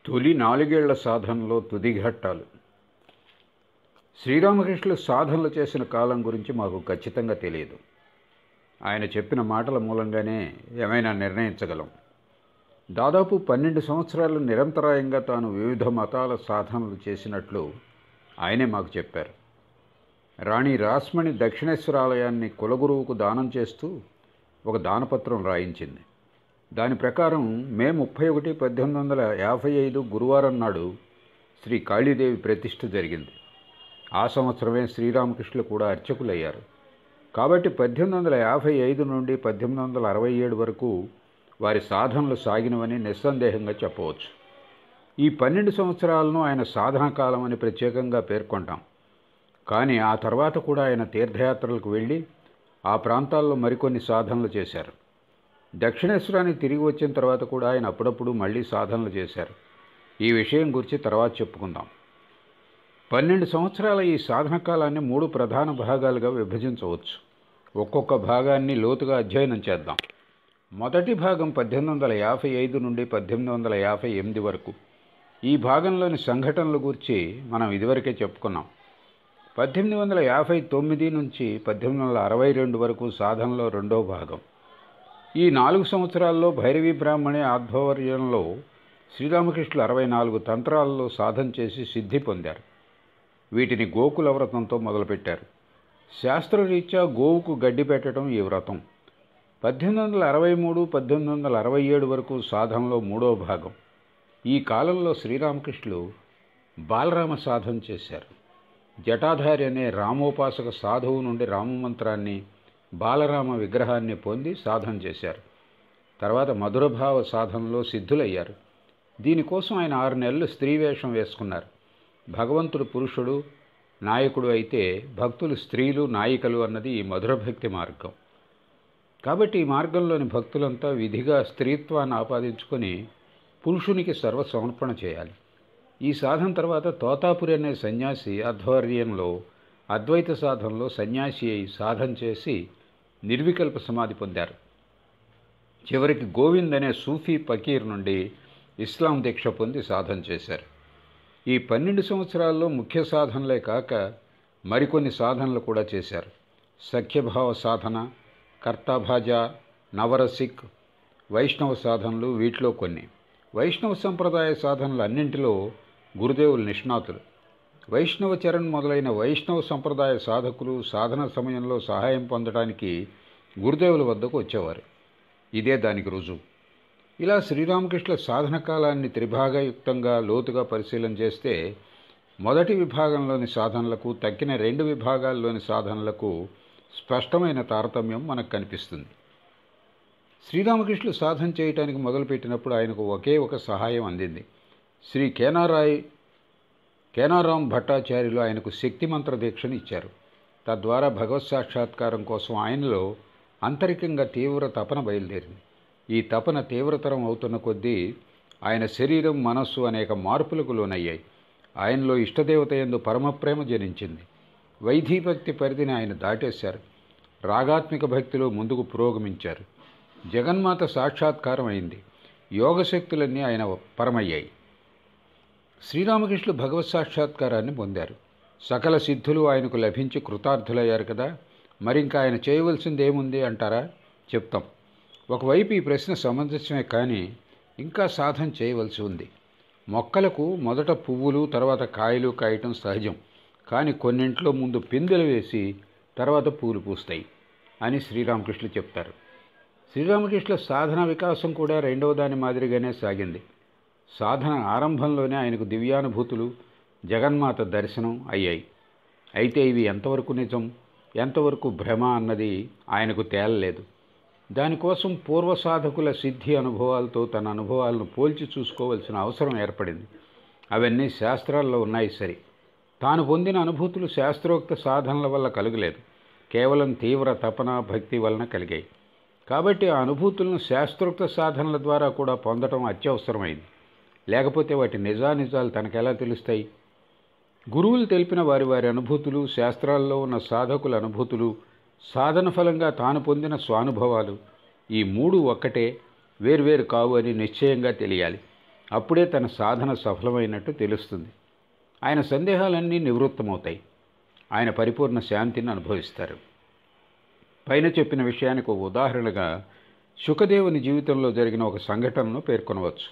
తొలి నాలుగేళ్ల సాధనలో తుది ఘట్టాలు. శ్రీరామకృష్ణులు సాధనలు చేసిన కాలం గురించి మాకు ఖచ్చితంగా తెలియదు. ఆయన చెప్పిన మాటల మూలంగానే ఏమైనా నిర్ణయించగలం. దాదాపు 12 సంవత్సరాలు నిరంతరాయంగా తాను వివిధ మతాల సాధనలు చేసినట్లు ఆయనే మాకు చెప్పారు. రాణి రాస్మణి దక్షిణేశ్వర ఆలయాన్ని కులగురువుకు దానం చేస్తూ ఒక దానపత్రం రాయించింది. దాని ప్రకారం మే 31, 1855 గురువారం నాడు శ్రీ కాళీదేవి ప్రతిష్ఠ జరిగింది. ఆ సంవత్సరమే శ్రీరామకృష్ణులు కూడా అర్చకులయ్యారు. కాబట్టి 1855 నుండి 1867 వరకు వారి సాధనలు సాగినవని నిస్సందేహంగా చెప్పవచ్చు. ఈ 12 సంవత్సరాలను ఆయన సాధనా కాలం అని ప్రత్యేకంగా పేర్కొంటాం. కానీ ఆ తర్వాత కూడా ఆయన తీర్థయాత్రలకు వెళ్ళి ఆ ప్రాంతాల్లో మరికొన్ని సాధనలు చేశారు. దక్షిణేశ్వరానికి తిరిగి వచ్చిన తర్వాత కూడా ఆయన అప్పుడప్పుడు మళ్ళీ సాధనలు చేశారు. ఈ విషయం గురించి తర్వాత చెప్పుకుందాం. 12 సంవత్సరాల ఈ సాధన కాలాన్ని 3 ప్రధాన భాగాలుగా విభజించవచ్చు. ఒక్కొక్క భాగాన్ని లోతుగా అధ్యయనం చేద్దాం. మొదటి భాగం 1855 నుండి 1858 వరకు. ఈ భాగంలోని సంఘటనల గురించి మనం ఇదివరకే చెప్పుకున్నాం. 1859 నుంచి 1862 వరకు సాధనలో రెండో భాగం. ఈ 4 సంవత్సరాల్లో భైరవీ బ్రాహ్మణి ఆధ్వర్యంలో శ్రీరామకృష్ణులు 64 తంత్రాలలో సాధన చేసి సిద్ధి పొందారు. వీటిని గోకుల వ్రతంతో మొదలుపెట్టారు. శాస్త్రరీత్యా గోవుకు గడ్డి పెట్టడం ఈ వ్రతం. 1863, 1867 వరకు సాధనలో మూడో భాగం. ఈ కాలంలో శ్రీరామకృష్ణులు బాలరామ సాధన చేశారు. జటాధారి అనే రామోపాసక సాధువు నుండి రామమంత్రాన్ని, బాలరామ విగ్రహాన్ని పొంది సాధన చేశారు. తర్వాత మధురభావ సాధనలో సిద్ధులయ్యారు. దీనికోసం ఆయన 6 నెలలు స్త్రీ వేషం వేసుకున్నారు. భగవంతుడు పురుషుడు, నాయకుడు అయితే భక్తులు స్త్రీలు, నాయికలు అన్నది ఈ మధురభక్తి మార్గం. కాబట్టి ఈ మార్గంలోని భక్తులంతా విధిగా స్త్రీత్వాన్ని ఆపాదించుకొని పురుషునికి సర్వసమర్పణ చేయాలి. ఈ సాధన తర్వాత తోతాపురి అనే సన్యాసి ఆధ్వర్యంలో అద్వైత సాధనలో సన్యాసి అయి సాధన చేసి నిర్వికల్ప సమాధి పొందారు. చివరికి గోవింద్ అనే సూఫీ ఫకీర్ నుండి ఇస్లాం దీక్ష పొంది సాధన చేశారు. ఈ 12 సంవత్సరాల్లో ముఖ్య సాధనలే కాక మరికొన్ని సాధనలు కూడా చేశారు. సఖ్యభావ సాధన, కర్తాభాజ, నవరసిక్, వైష్ణవ సాధనలు వీటిలో కొన్ని. వైష్ణవ సంప్రదాయ సాధనలు అన్నింటిలో గురుదేవులు నిష్ణాతులు. వైష్ణవ చరణ్ మొదలైన వైష్ణవ సంప్రదాయ సాధకులు సాధన సమయంలో సహాయం పొందడానికి గురుదేవుల వద్దకు వచ్చేవారు. ఇదే దానికి రుజువు. ఇలా శ్రీరామకృష్ణుల సాధన కాలాన్ని త్రిభాగయుక్తంగా లోతుగా పరిశీలన చేస్తే మొదటి విభాగంలోని సాధనలకు తక్కిన 2 విభాగాల్లోని సాధనలకు స్పష్టమైన తారతమ్యం మనకు కనిపిస్తుంది. శ్రీరామకృష్ణులు సాధన చేయడానికి మొదలుపెట్టినప్పుడు ఆయనకు ఒకే ఒక సహాయం అందింది. శ్రీ కేనారాం భట్టాచార్యులు ఆయనకు శక్తి మంత్ర దీక్షను ఇచ్చారు. తద్వారా భగవత్ సాక్షాత్కారం కోసం ఆయనలో ఆంతరికంగా తీవ్ర తపన బయలుదేరింది. ఈ తపన తీవ్రతరం అవుతున్న కొద్దీ ఆయన శరీరం, మనస్సు అనేక మార్పులకు లోనయ్యాయి. ఆయనలో ఇష్టదేవత యందు పరమప్రేమ జనించింది. వైదీభక్తి పరిధిని ఆయన దాటేశారు. రాగాత్మిక భక్తిలో ముందుకు పురోగమించారు. జగన్మాత సాక్షాత్కారం అయింది. యోగశక్తులన్నీ ఆయన పరమయ్యాయి. శ్రీరామకృష్ణులు భగవత్ సాక్షాత్కారాన్ని పొందారు. సకల సిద్ధులు ఆయనకు లభించి కృతార్థులయ్యారు కదా. మరింకా ఆయన చేయవలసింది ఏముంది అంటారా? చెప్తాం. ఒకవైపు ఈ ప్రశ్న సమంజసమే, కానీ ఇంకా సాధన చేయవలసి ఉంది. మొక్కలకు మొదట పువ్వులు, తర్వాత కాయలు కాయటం సహజం. కానీ కొన్నింట్లో ముందు పిందెలు వేసి తర్వాత పూలు పూస్తాయి అని శ్రీరామకృష్ణులు చెప్తారు. శ్రీరామకృష్ణుల సాధన వికాసం కూడా రెండవ దాని మాదిరిగానే సాగింది. సాధన ఆరంభంలోనే ఆయనకు దివ్యానుభూతులు, జగన్మాత దర్శనం అయ్యాయి. అయితే ఇవి ఎంతవరకు నిజం, ఎంతవరకు భ్రమ అన్నది ఆయనకు తేలలేదు. దానికోసం పూర్వ సాధకుల సిద్ధి అనుభవాలతో తన అనుభవాలను పోల్చి చూసుకోవాల్సిన అవసరం ఏర్పడింది. అవన్నీ శాస్త్రాల్లో ఉన్నాయి సరి. తాను పొందిన అనుభూతులు శాస్త్రోక్త సాధనల వల్ల కలగలేదు, కేవలం తీవ్ర తపన, భక్తి వలన కలిగాయి. కాబట్టి ఆ అనుభూతులను శాస్త్రోక్త సాధనల ద్వారా కూడా పొందడం అత్యవసరమైంది. లేకపోతే వాటి నిజానిజాలు తనకెలా తెలుస్తాయి? గురువులు తెలిపిన వారి వారి అనుభూతులు, శాస్త్రాల్లో ఉన్న సాధకుల అనుభూతులు, సాధన ఫలంగా తాను పొందిన స్వానుభవాలు, ఈ 3 ఒక్కటే, వేర్వేరు కావు అని నిశ్చయంగా తెలియాలి. అప్పుడే తన సాధన సఫలమైనట్టు తెలుస్తుంది. ఆయన సందేహాలన్నీ నివృత్తమవుతాయి. ఆయన పరిపూర్ణ శాంతిని అనుభవిస్తారు. పైన చెప్పిన విషయానికి ఒక ఉదాహరణగా శుకదేవుని జీవితంలో జరిగిన ఒక సంఘటనను పేర్కొనవచ్చు.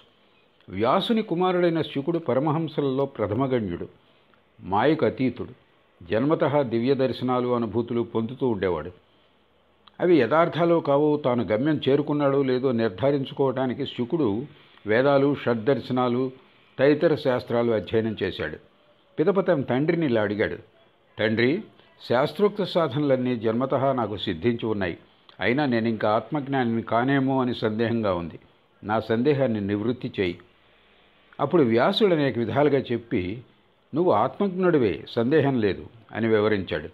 వ్యాసుని కుమారుడైన శుకుడు పరమహంసలలో ప్రథమగణ్యుడు, మాయకు అతీతుడు. జన్మతః దివ్య దర్శనాలు, అనుభూతులు పొందుతూ ఉండేవాడు. అవి యథార్థాలు కావు, తాను గమ్యం చేరుకున్నాడో లేదో నిర్ధారించుకోవడానికి శుకుడు వేదాలు, షడ్దర్శనాలు, తదితర శాస్త్రాలు అధ్యయనం చేశాడు. పిదప తన తండ్రిని ఇలా అడిగాడు: తండ్రి, శాస్త్రోక్త సాధనలన్నీ జన్మతః నాకు సిద్ధించి ఉన్నాయి. అయినా నేను ఇంకా ఆత్మజ్ఞానిని కానేమో అని సందేహంగా ఉంది. నా సందేహాన్ని నివృత్తి చేయి. అప్పుడు వ్యాసుడు అనేక విధాలుగా చెప్పి, నువ్వు ఆత్మజ్ఞుడివే, సందేహం లేదు అని వివరించాడు.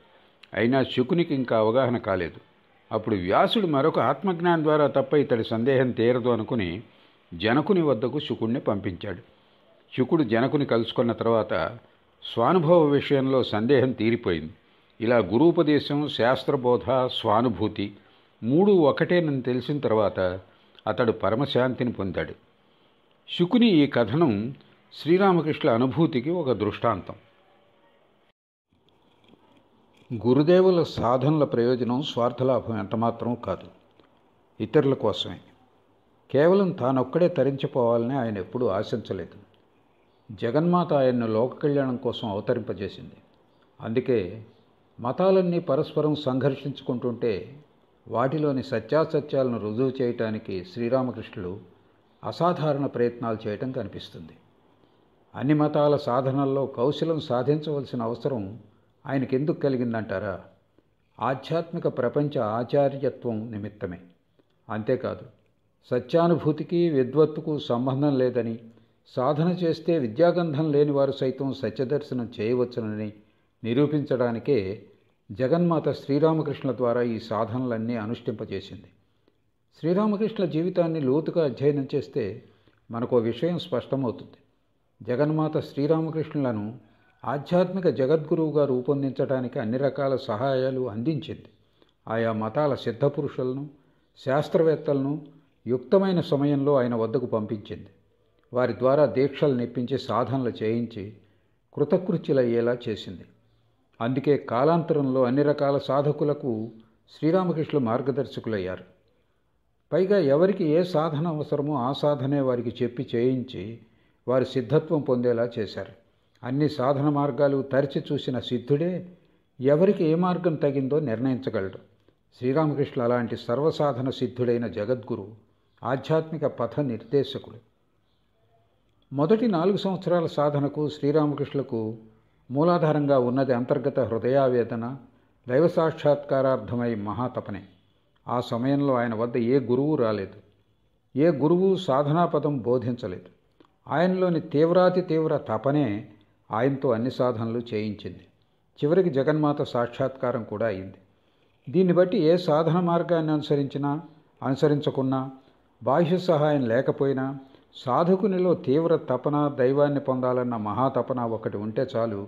అయినా శుకునికి ఇంకా అవగాహన కాలేదు. అప్పుడు వ్యాసుడు మరొక ఆత్మజ్ఞానం ద్వారా తప్ప ఇతడి సందేహం తీరదు అనుకుని జనకుని వద్దకు శుకుడిని పంపించాడు. శుకుడు జనకుని కలుసుకున్న తర్వాత స్వానుభవ విషయంలో సందేహం తీరిపోయింది. ఇలా గురూపదేశం, శాస్త్రబోధ, స్వానుభూతి మూడు ఒకటేనని తెలిసిన తర్వాత అతడు పరమశాంతిని పొందాడు. శుకుని ఈ కథనం శ్రీరామకృష్ణుల అనుభూతికి ఒక దృష్టాంతం. గురుదేవుల సాధనల ప్రయోజనం స్వార్థలాభం ఎంతమాత్రం కాదు, ఇతరుల కోసమే. కేవలం తానొక్కడే తరించిపోవాలని ఆయన ఎప్పుడూ ఆశించలేదు. జగన్మాత ఆయన్ను లోక కళ్యాణం కోసం అవతరింపజేసింది. అందుకే మతాలన్నీ పరస్పరం సంఘర్షించుకుంటుంటే వాటిలోని సత్యాసత్యాలను రుజువు చేయటానికి శ్రీరామకృష్ణులు అసాధారణ ప్రయత్నాలు చేయటం కనిపిస్తుంది. అన్ని మతాల సాధనల్లో కౌశలం సాధించవలసిన అవసరం ఆయనకెందుకు కలిగిందంటారా? ఆధ్యాత్మిక ప్రపంచ ఆచార్యత్వం నిమిత్తమే. అంతేకాదు, సత్యానుభూతికి విద్వత్తుకు సంబంధం లేదని, సాధన చేస్తే విద్యాగంధం లేని వారు సైతం సత్యదర్శనం చేయవచ్చునని నిరూపించడానికే జగన్మాత శ్రీరామకృష్ణుల ద్వారా ఈ సాధనలన్నీ అనుష్ఠింపజేసింది. శ్రీరామకృష్ణుల జీవితాన్ని లోతుగా అధ్యయనం చేస్తే మనకు విషయం స్పష్టమవుతుంది. జగన్మాత శ్రీరామకృష్ణులను ఆధ్యాత్మిక జగద్గురువుగా రూపొందించడానికి అన్ని రకాల సహాయాలు అందించింది. ఆయా మతాల సిద్ధపురుషులను, శాస్త్రవేత్తలను యుక్తమైన సమయంలో ఆయన వద్దకు పంపించింది. వారి ద్వారా దీక్షలు నెప్పించి సాధనలు చేయించి కృతకృత్యులయ్యేలా చేసింది. అందుకే కాలాంతరంలో అన్ని రకాల సాధకులకు శ్రీరామకృష్ణులు మార్గదర్శకులయ్యారు. పైగా ఎవరికి ఏ సాధన అవసరమో ఆ సాధనే వారికి చెప్పి చేయించి వారి సిద్ధత్వం పొందేలా చేశారు. అన్ని సాధన మార్గాలు తరచి చూసిన సిద్ధుడే ఎవరికి ఏ మార్గం తగిందో నిర్ణయించగలడు. శ్రీరామకృష్ణులు అలాంటి సర్వసాధన సిద్ధుడైన జగద్గురు, ఆధ్యాత్మిక పథ నిర్దేశకుడు. మొదటి 4 సంవత్సరాల సాధనకు శ్రీరామకృష్ణులకు మూలాధారంగా ఉన్నది అంతర్గత హృదయావేదన, దైవ సాక్షాత్కారార్థమై మహాతపనే. ఆ సమయంలో ఆయన వద్ద ఏ గురువు రాలేదు, ఏ గురువు సాధనాపదం బోధించలేదు. ఆయనలోని తీవ్రాతి తీవ్ర తపనే ఆయనతో అన్ని సాధనలు చేయించింది. చివరికి జగన్మాత సాక్షాత్కారం కూడా అయింది. దీన్ని బట్టి ఏ సాధన మార్గాన్ని అనుసరించకున్నా, బాహ్య సహాయం లేకపోయినా, సాధకునిలో తీవ్ర తపన, దైవాన్ని పొందాలన్న మహాతపన ఒకటి ఉంటే చాలు,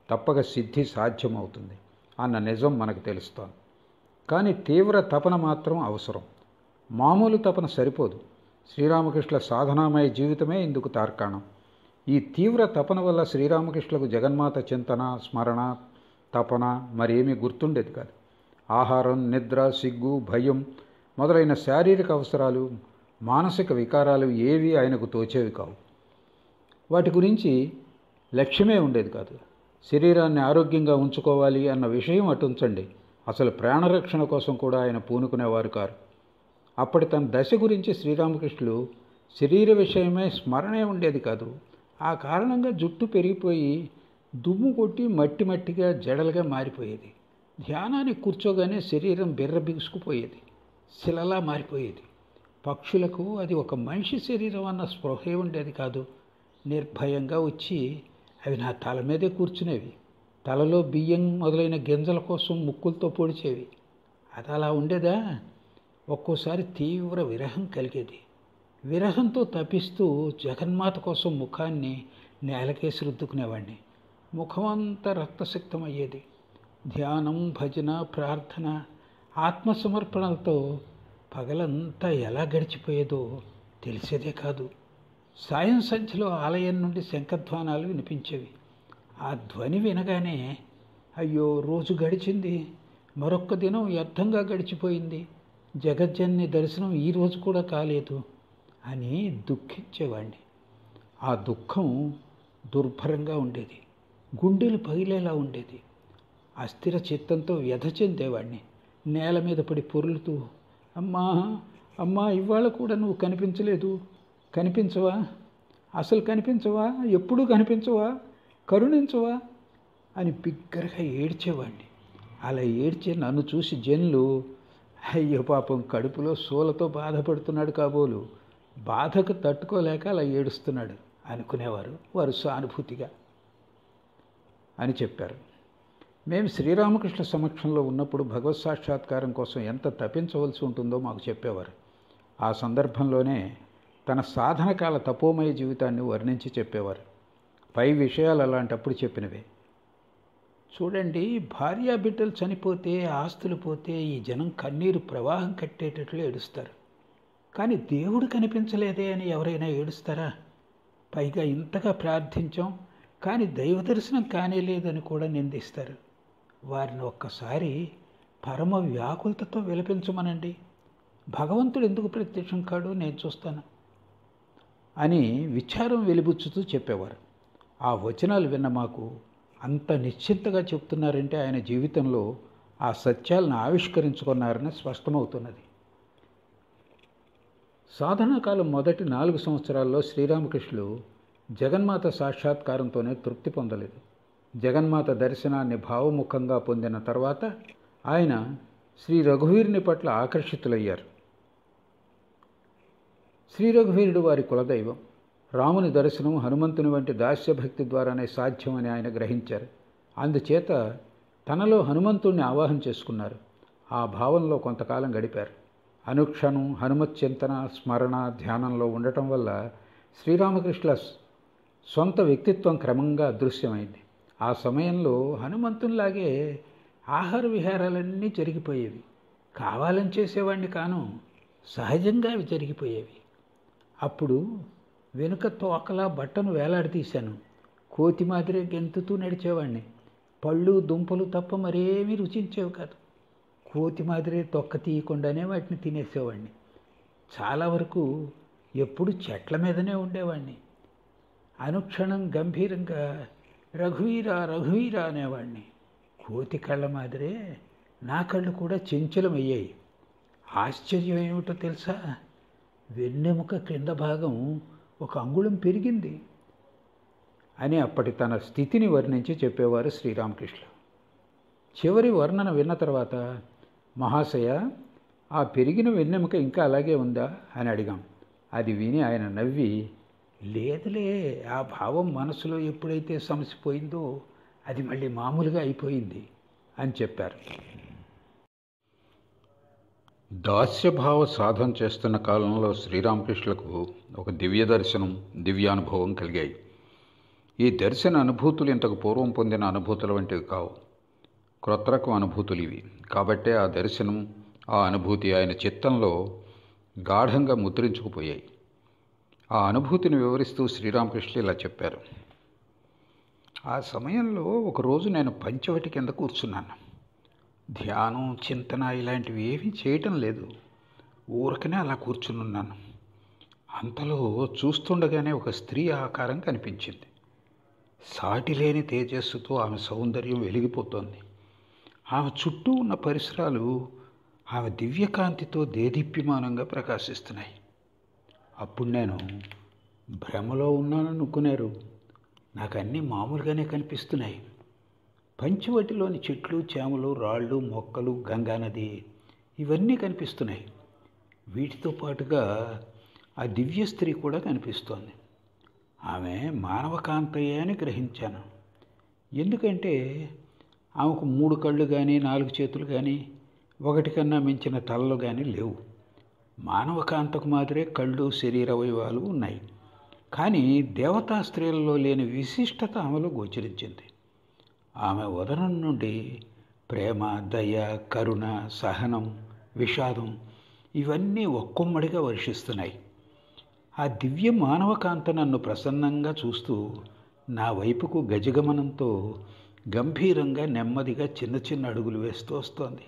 తప్పక సిద్ధి సాధ్యమవుతుంది అన్న నిజం మనకు తెలుస్తోంది. కానీ తీవ్ర తపన మాత్రం అవసరం. మామూలు తపన సరిపోదు. శ్రీరామకృష్ణుల సాధనామయ జీవితమే ఇందుకు తార్కాణం. ఈ తీవ్ర తపన వల్ల శ్రీరామకృష్ణులకు జగన్మాత చింతన, స్మరణ, తపన మరేమీ గుర్తుండేది కాదు. ఆహారం, నిద్ర, సిగ్గు, భయం మొదలైన శారీరక అవసరాలు, మానసిక వికారాలు ఏవీ ఆయనకు తోచేవి కావు. వాటి గురించి లక్ష్యమే ఉండేది కాదు. శరీరాన్ని ఆరోగ్యంగా ఉంచుకోవాలి అన్న విషయం అటుంచండి, అసలు ప్రాణరక్షణ కోసం కూడా ఆయన పూనుకునేవారు కారు. అప్పటి తన దశ గురించి శ్రీరామకృష్ణులు శరీర విషయమే స్మరణే ఉండేది కాదు. ఆ కారణంగా జుట్టు పెరిగిపోయి దుమ్ము కొట్టి మట్టి మట్టిగా జడలుగా మారిపోయేది. ధ్యానానికి కూర్చోగానే శరీరం బిర్ర బిగుసుకుపోయేది, శిలలా మారిపోయేది. పక్షులకు అది ఒక మనిషి శరీరం అన్న స్పృహే ఉండేది కాదు. నిర్భయంగా వచ్చి అవి నా తల మీదే కూర్చునేవి. తలలో బియ్యం మొదలైన గింజల కోసం ముక్కులతో పొడిచేవి. అది అలా ఉండేదా? ఒక్కోసారి తీవ్ర విరహం కలిగేది. విరహంతో తపిస్తూ జగన్మాత కోసం ముఖాన్ని నేలకేసి రుద్దుకునేవాడిని. ముఖమంతా రక్తసిక్తమయ్యేది. ధ్యానం, భజన, ప్రార్థన, ఆత్మసమర్పణలతో పగలంతా ఎలా గడిచిపోయేదో తెలిసేదే కాదు. సాయం సంధ్యలో ఆలయం నుండి శంఖధ్వానాలు వినిపించేవి. ఆ ధ్వని వినగానే అయ్యో రోజు గడిచింది, మరొక్క దినం వ్యర్థంగా గడిచిపోయింది, జగజ్జనని దర్శనం ఈరోజు కూడా కాలేదు అని దుఃఖించేవాడిని. ఆ దుఃఖం దుర్భరంగా ఉండేది, గుండెలు పగిలేలా ఉండేది. అస్థిర చిత్తంతో వ్యధ చెందేవాడిని. నేల మీద పడి పొర్లుతూ, అమ్మా అమ్మా, ఇవాళ కూడా నువ్వు కనిపించలేదు, కనిపించవా, అసలు కనిపించవా, ఎప్పుడూ కనిపించవా, కరుణించవా అని బిగ్గరగా ఏడ్చేవాడిని. అలా ఏడ్చే నన్ను చూసి జనులు, అయ్యో పాపం కడుపులో శూలతో బాధపడుతున్నాడు కాబోలు, బాధకు తట్టుకోలేక అలా ఏడుస్తున్నాడు అనుకునేవారు వారు సానుభూతిగా అని చెప్పారు. మేము శ్రీరామకృష్ణ సమక్షంలో ఉన్నప్పుడు భగవత్ సాక్షాత్కారం కోసం ఎంత తపించవలసి ఉంటుందో మాకు చెప్పేవారు. ఆ సందర్భంలోనే తన సాధనకాల తపోమయ జీవితాన్ని వర్ణించి చెప్పేవారు. పై విషయాలు అలాంటప్పుడు చెప్పినవే. చూడండి, భార్యా బిడ్డలు చనిపోతే, ఆస్తులు పోతే ఈ జనం కన్నీరు ప్రవాహం కట్టేటట్లు ఏడుస్తారు. కానీ దేవుడు కనిపించలేదే అని ఎవరైనా ఏడుస్తారా? పైగా ఇంతగా ప్రార్థించాం కానీ దైవ దర్శనం కానేలేదని కూడా నిందిస్తారు. వారిని ఒక్కసారి పరమ వ్యాకులతతో విలపించమనండి, భగవంతుడు ఎందుకు ప్రత్యక్షం కాడు నేను చూస్తాను అని విచారం వెలిబుచ్చుతూ చెప్పేవారు. ఆ వచనాలు విన్న మాకు అంత నిశ్చింతగా చెప్తున్నారంటే ఆయన జీవితంలో ఆ సత్యాలను ఆవిష్కరించుకున్నారని స్పష్టమవుతున్నది. సాధనాకాలం మొదటి 4 సంవత్సరాల్లో శ్రీరామకృష్ణులు జగన్మాత సాక్షాత్కారంతోనే తృప్తి పొందలేదు. జగన్మాత దర్శనాన్ని భావముఖంగా పొందిన తర్వాత ఆయన శ్రీ రఘువీరుని పట్ల ఆకర్షితులయ్యారు. శ్రీ రఘువీరుడు వారి కులదైవం. రాముని దర్శనం హనుమంతుని వంటి దాస్యభక్తి ద్వారానే సాధ్యమని ఆయన గ్రహించారు. అందుచేత తనలో హనుమంతుణ్ణి ఆవాహన చేసుకున్నారు. ఆ భావంలో కొంతకాలం గడిపారు. అనుక్షణం హనుమత్ చింతన, స్మరణ, ధ్యానంలో ఉండటం వల్ల శ్రీరామకృష్ణుల సొంత వ్యక్తిత్వం క్రమంగా అదృశ్యమైంది. ఆ సమయంలో హనుమంతునిలాగే ఆహార విహారాలన్నీ జరిగిపోయేవి. కావాలని చేసేవాడిని కాను, సహజంగా అవి జరిగిపోయేవి. అప్పుడు వెనుక తోకలా బట్టను వేలాడదీశాను. కోతి మాదిరే గెంతుతూ నడిచేవాడిని. పళ్ళు దుంపలు తప్ప మరేమీ రుచించేవి కాదు. కోతి మాదిరే తొక్క తీయకుండానే వాటిని తినేసేవాడిని. చాలా వరకు ఎప్పుడు చెట్ల మీదనే ఉండేవాడిని. అనుక్షణం గంభీరంగా రఘువీరా రఘువీరా అనేవాడిని. కోతి కళ్ళ మాదిరే నా కళ్ళు కూడా చంచలమయ్యాయి. ఆశ్చర్యం ఏమిటో తెలుసా, వెన్నెముక క్రింద భాగం 1 అంగుళం పెరిగింది అని అప్పటి తన స్థితిని వర్ణించి చెప్పేవారు శ్రీరామకృష్ణులు. చివరి వర్ణన విన్న తర్వాత, మహాశయ, ఆ పెరిగిన వెన్నెముక ఇంకా అలాగే ఉందా అని అడిగాం. అది విని ఆయన నవ్వి, లేదులే, ఆ భావం మనసులో ఎప్పుడైతే సమసిపోయిందో అది మళ్ళీ మామూలుగా అయిపోయింది అని చెప్పారు. దాస్యభావ సాధన చేస్తున్న కాలంలో శ్రీరామకృష్ణులకు ఒక దివ్య దర్శనం, దివ్యానుభవం కలిగాయి. ఈ దర్శన అనుభూతులు ఇంతకు పూర్వం పొందిన అనుభూతుల వంటివి కావు, క్రొత్త రకం అనుభూతులు ఇవి. కాబట్టే ఆ దర్శనం, ఆ అనుభూతి ఆయన చిత్తంలో గాఢంగా ముద్రించుకుపోయాయి. ఆ అనుభూతిని వివరిస్తూ శ్రీరామకృష్ణులు ఇలా చెప్పారు. ఆ సమయంలో ఒకరోజు నేను పంచవటి కింద కూర్చున్నాను. ధ్యానం, చింతన ఇలాంటివి ఏమీ చేయటం లేదు. ఊరకనే అలా కూర్చునున్నాను. అంతలో చూస్తుండగానే ఒక స్త్రీ ఆకారం కనిపించింది. సాటిలేని తేజస్సుతో ఆమె సౌందర్యం వెలిగిపోతోంది. ఆమె చుట్టూ ఉన్న పరిసరాలు ఆమె దివ్యకాంతితో దేదీప్యమానంగా ప్రకాశిస్తున్నాయి. అప్పుడు నేను భ్రమలో ఉన్నాననుకున్నారు. నాకు అన్నీ మామూలుగానే కనిపిస్తున్నాయి. పంచవటిలోని చెట్లు, చేమలు, రాళ్ళు, మొక్కలు, గంగానది ఇవన్నీ కనిపిస్తున్నాయి. వీటితో పాటుగా ఆ దివ్య స్త్రీ కూడా కనిపిస్తోంది. ఆమె మానవకాంతయే అని గ్రహించాను. ఎందుకంటే ఆమెకు 3 కళ్ళు కానీ 4 చేతులు కానీ 1 కన్నా మించిన తలలు కానీ లేవు. మానవకాంతకు మాదిరే కళ్ళు, శరీర అవయవాలు ఉన్నాయి. కానీ దేవతా స్త్రీలలో లేని విశిష్టత ఆమెలో గోచరించింది. ఆమె ఉదరం నుండి ప్రేమ, దయ, కరుణ, సహనం, విషాదం ఇవన్నీ ఒక్కొమ్మడిగా వర్షిస్తున్నాయి. ఆ దివ్య మానవకాంత నన్ను ప్రసన్నంగా చూస్తూ నా వైపుకు గజగమనంతో గంభీరంగా నెమ్మదిగా చిన్న చిన్న అడుగులు వేస్తూ వస్తోంది.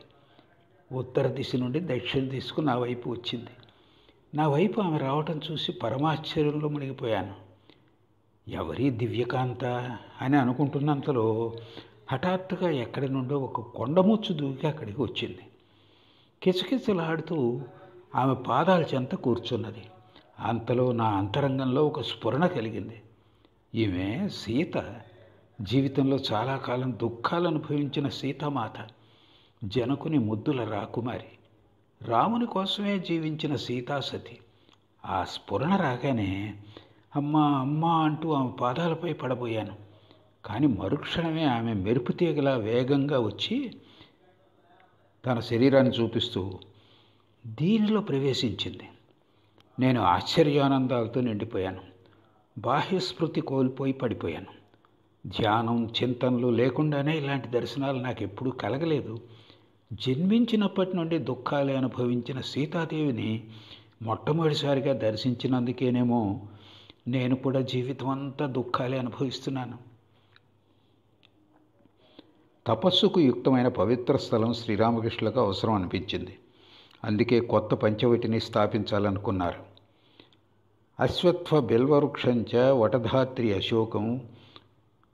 ఉత్తర దిశ నుండి దక్షిణ దిశకు నా వైపు వచ్చింది. నా వైపు ఆమె రావటం చూసి పరమాశ్చర్యంలో మునిగిపోయాను. ఎవరి దివ్యకాంత అని అనుకుంటున్నంతలో హఠాత్తుగా ఎక్కడి నుండో ఒక కొండముచ్చు దూకి అక్కడికి వచ్చింది. కిచకిచలాడుతూ ఆమె పాదాల చెంత కూర్చున్నది. అంతలో నా అంతరంగంలో ఒక స్ఫురణ కలిగింది. ఈమె సీత, జీవితంలో చాలా కాలం దుఃఖాలు అనుభవించిన సీతామాత, జనకుని ముద్దుల రాకుమారి, రాముని కోసమే జీవించిన సీతాసతి. ఆ స్ఫురణ రాగానే అమ్మా అమ్మా అంటూ ఆమె పాదాలపై పడబోయాను. కానీ మరుక్షణమే ఆమె మెరుపు తీగలా వేగంగా వచ్చి తన శరీరాన్ని చూపిస్తూ దీనిలో ప్రవేశించింది. నేను ఆశ్చర్యానందాలతో నిండిపోయాను. బాహ్యస్మృతి కోల్పోయి పడిపోయాను. ధ్యానం, చింతనలు లేకుండానే ఇలాంటి దర్శనాలు నాకు ఎప్పుడూ కలగలేదు. జన్మించినప్పటి నుండి దుఃఖాలే అనుభవించిన సీతాదేవిని మొట్టమొదటిసారిగా దర్శించినందుకేనేమో నేను కూడా జీవితం అంతా దుఃఖాలే అనుభవిస్తున్నాను. తపస్సుకు యుక్తమైన పవిత్ర స్థలం శ్రీరామకృష్ణులకు అవసరం అనిపించింది. అందుకే కొత్త పంచవటిని స్థాపించాలనుకున్నారు. అశ్వత్థ బిల్వవృక్షంచ వటధాత్రి అశోకం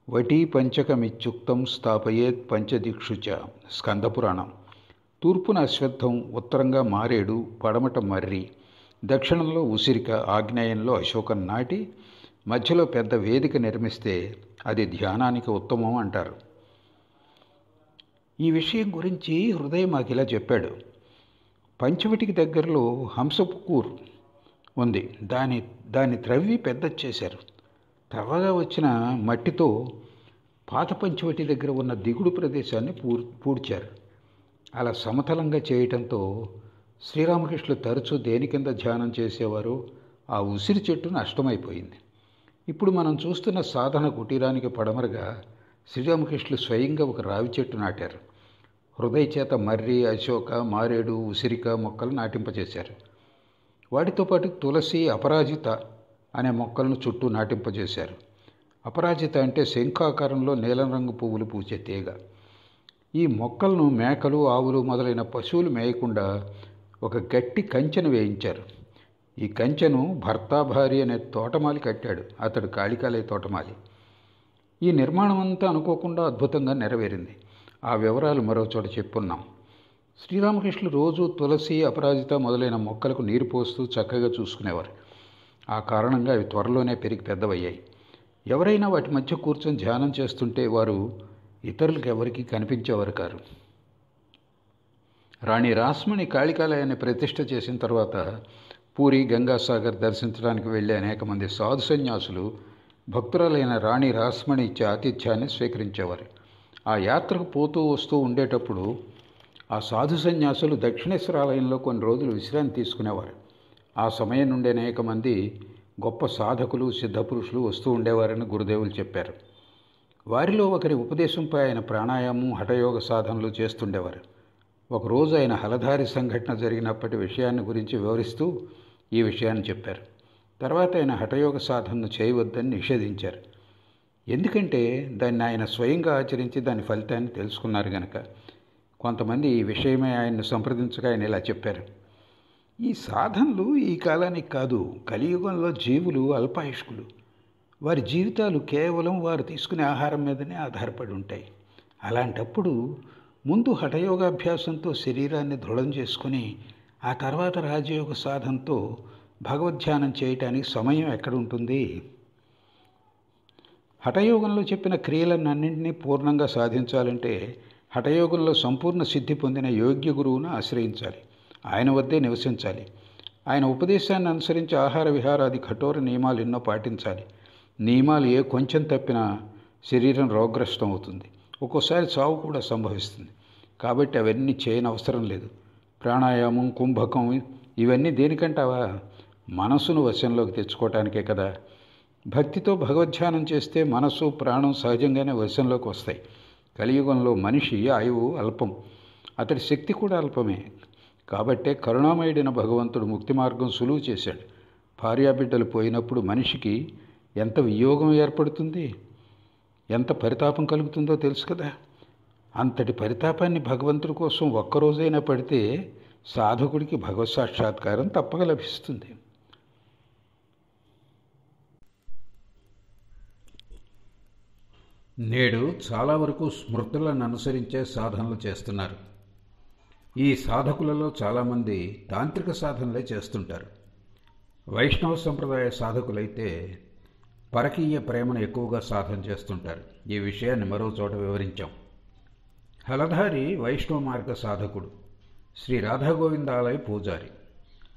వటీ పంచకమిత్యుక్తం స్థాపయేత్ పంచదిక్షుచ. స్కందపురాణం. తూర్పున అశ్వత్థం, ఉత్తరంగా మారేడు, పడమట మర్రి, దక్షిణంలో ఉసిరిక, ఆగ్నేయంలో అశోకం నాటి మధ్యలో పెద్ద వేదిక నిర్మిస్తే అది ధ్యానానికి ఉత్తమం అంటారు. ఈ విషయం గురించి హృదయం మాకు ఇలా చెప్పాడు. పంచవటికి దగ్గరలో హంసపుకూరు ఉంది. దాన్ని త్రవ్వి పెద్ద చేశారు. త్రవ్వగా వచ్చిన మట్టితో పాత పంచవటి దగ్గర ఉన్న దిగుడు ప్రదేశాన్ని పూడ్చారు. అలా సమతలంగా చేయటంతో శ్రీరామకృష్ణులు తరచూ దేని కింద ధ్యానం చేసేవారో ఆ ఉసిరి చెట్టు నష్టమైపోయింది. ఇప్పుడు మనం చూస్తున్న సాధన కుటీరానికి పడమరగా శ్రీరామకృష్ణులు స్వయంగా ఒక రావి చెట్టు నాటారు. హృదయ చేత మర్రి, అశోక, మారేడు, ఉసిరిక మొక్కలు నాటింపజేశారు. వాటితో పాటు తులసి, అపరాజిత అనే మొక్కలను చుట్టూ నాటింపజేశారు. అపరాజిత అంటే శంఖాకారంలో నీలం రంగు పువ్వులు పూచే తీగ. ఈ మొక్కలను మేకలు, ఆవులు మొదలైన పశువులు మేయకుండా ఒక గట్టి కంచెను వేయించారు. ఈ కంచెను భర్త, భార్య అనే తోటమాలి కట్టాడు. అతడు కాళికాలయ తోటమాలి. ఈ నిర్మాణం అంతా అనుకోకుండా అద్భుతంగా నెరవేరింది. ఆ వివరాలు మరో చోట చెప్పున్నాం. శ్రీరామకృష్ణులు రోజు తులసి, అపరాజిత మొదలైన మొక్కలకు నీరు పోస్తూ చక్కగా చూసుకునేవారు. ఆ కారణంగా అవి త్వరలోనే పెరిగి పెద్దవయ్యాయి. ఎవరైనా వాటి మధ్య కూర్చొని ధ్యానం చేస్తుంటే వారు ఇతరులకు ఎవరికీ కనిపించేవారు కారు. రాణి రాస్మణి కాళికాలయాన్ని ప్రతిష్ఠ చేసిన తర్వాత పూరి, గంగాసాగర్ దర్శించడానికి వెళ్ళే అనేక మంది సాధు సన్యాసులు భక్తురాలైన రాణి రాస్మణి ఇచ్చే ఆతిథ్యాన్ని స్వీకరించేవారు. ఆ యాత్రకు పోతూ వస్తూ ఉండేటప్పుడు ఆ సాధు సన్యాసులు దక్షిణేశ్వర ఆలయంలో కొన్ని రోజులు విశ్రాంతి తీసుకునేవారు. ఆ సమయం నుండి అనేక మంది గొప్ప సాధకులు, సిద్ధపురుషులు వస్తూ ఉండేవారని గురుదేవులు చెప్పారు. వారిలో ఒకరి ఉపదేశంపై ఆయన ప్రాణాయామం, హఠయోగ సాధనలు చేస్తుండేవారు. ఒకరోజు ఆయన హలధారి సంఘటన జరిగినప్పటి విషయాన్ని గురించి వివరిస్తూ ఈ విషయాన్ని చెప్పారు. తర్వాత ఆయన హఠయోగ సాధనను చేయవద్దని నిషేధించారు. ఎందుకంటే దాన్ని ఆయన స్వయంగా ఆచరించి దాని ఫలితాన్ని తెలుసుకున్నారు గనక. కొంతమంది ఈ విషయమై ఆయన్ను సంప్రదించగా ఆయన ఇలా చెప్పారు. ఈ సాధనలు ఈ కాలానికి కాదు. కలియుగంలో జీవులు అల్పాయుష్కులు. వారి జీవితాలు కేవలం వారు తీసుకునే ఆహారం మీదనే ఆధారపడి ఉంటాయి. అలాంటప్పుడు ముందు హఠయోగాభ్యాసంతో శరీరాన్ని దృఢం చేసుకుని ఆ తర్వాత రాజయోగ సాధనతో భగవద్ధ్యానం చేయటానికి సమయం ఎక్కడుంటుంది? హఠయోగంలో చెప్పిన క్రియలన్నింటినీ పూర్ణంగా సాధించాలంటే హఠయోగంలో సంపూర్ణ సిద్ధి పొందిన యోగ్య గురువును ఆశ్రయించాలి. ఆయన వద్దే నివసించాలి. ఆయన ఉపదేశాన్ని అనుసరించి ఆహార విహారాది కఠోర నియమాలు ఎన్నో పాటించాలి. నియమాలు కొంచెం తప్పినా శరీరం రోగగ్రస్తం అవుతుంది. ఒక్కోసారి చావు కూడా సంభవిస్తుంది. కాబట్టి అవన్నీ చేయని అవసరం లేదు. ప్రాణాయామం, కుంభకం ఇవన్నీ దేనికంటావా? మనసును వశంలోకి తెచ్చుకోవటానికే కదా. భక్తితో భగవద్ధ్యానం చేస్తే మనసు, ప్రాణం సహజంగానే వశంలోకి వస్తాయి. కలియుగంలో మనిషి ఆయువు అల్పం, అతడి శక్తి కూడా అల్పమే. కాబట్టే కరుణామయుడైన భగవంతుడు ముక్తి మార్గం సులువు చేశాడు. భార్యాబిడ్డలు పోయినప్పుడు మనిషికి ఎంత వియోగం ఏర్పడుతుంది, ఎంత పరితాపం కలుగుతుందో తెలుసు కదా. అంతటి పరితాపాన్ని భగవంతుడి కోసం ఒక్కరోజైనా పడితే సాధకుడికి భగవత్ సాక్షాత్కారం తప్పక లభిస్తుంది. నేడు చాలా వరకు స్మృతులను అనుసరించే సాధనలు చేస్తున్నారు. ఈ సాధకులలో చాలామంది తాంత్రిక సాధనలే చేస్తుంటారు. వైష్ణవ సంప్రదాయ సాధకులైతే పరకీయ ప్రేమను ఎక్కువగా సాధన చేస్తుంటారు. ఈ విషయాన్ని మరో చోట వివరించాం. హలధారి వైష్ణవ మార్గ సాధకుడు, శ్రీ రాధాగోవిందాలయ పూజారి.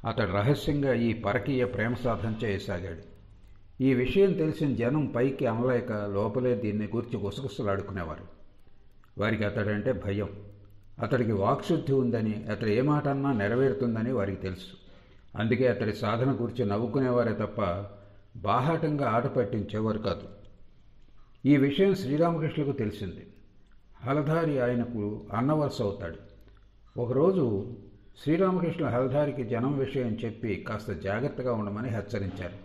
అతడు రహస్యంగా ఈ పరకీయ ప్రేమ సాధన చేయసాగాడు. ఈ విషయం తెలిసిన జనం పైకి అనలేక లోపలే దీన్ని గురించి గుసగుసలాడుకునేవారు. వారికి అతడంటే భయం. అతడికి వాక్శుద్ధి ఉందని, అతడు ఏ మాట అన్నా నెరవేరుతుందని వారికి తెలుసు. అందుకే అతడి సాధన గురించి నవ్వుకునేవారే తప్ప బాహాటంగా ఆట పట్టించేవారు కాదు. ఈ విషయం శ్రీరామకృష్ణులకు తెలిసింది. హలధారి ఆయనకు అన్నవరస అవుతాడు. ఒకరోజు శ్రీరామకృష్ణ హలధారికి జనం విషయం చెప్పి కాస్త జాగ్రత్తగా ఉండమని హెచ్చరించారు.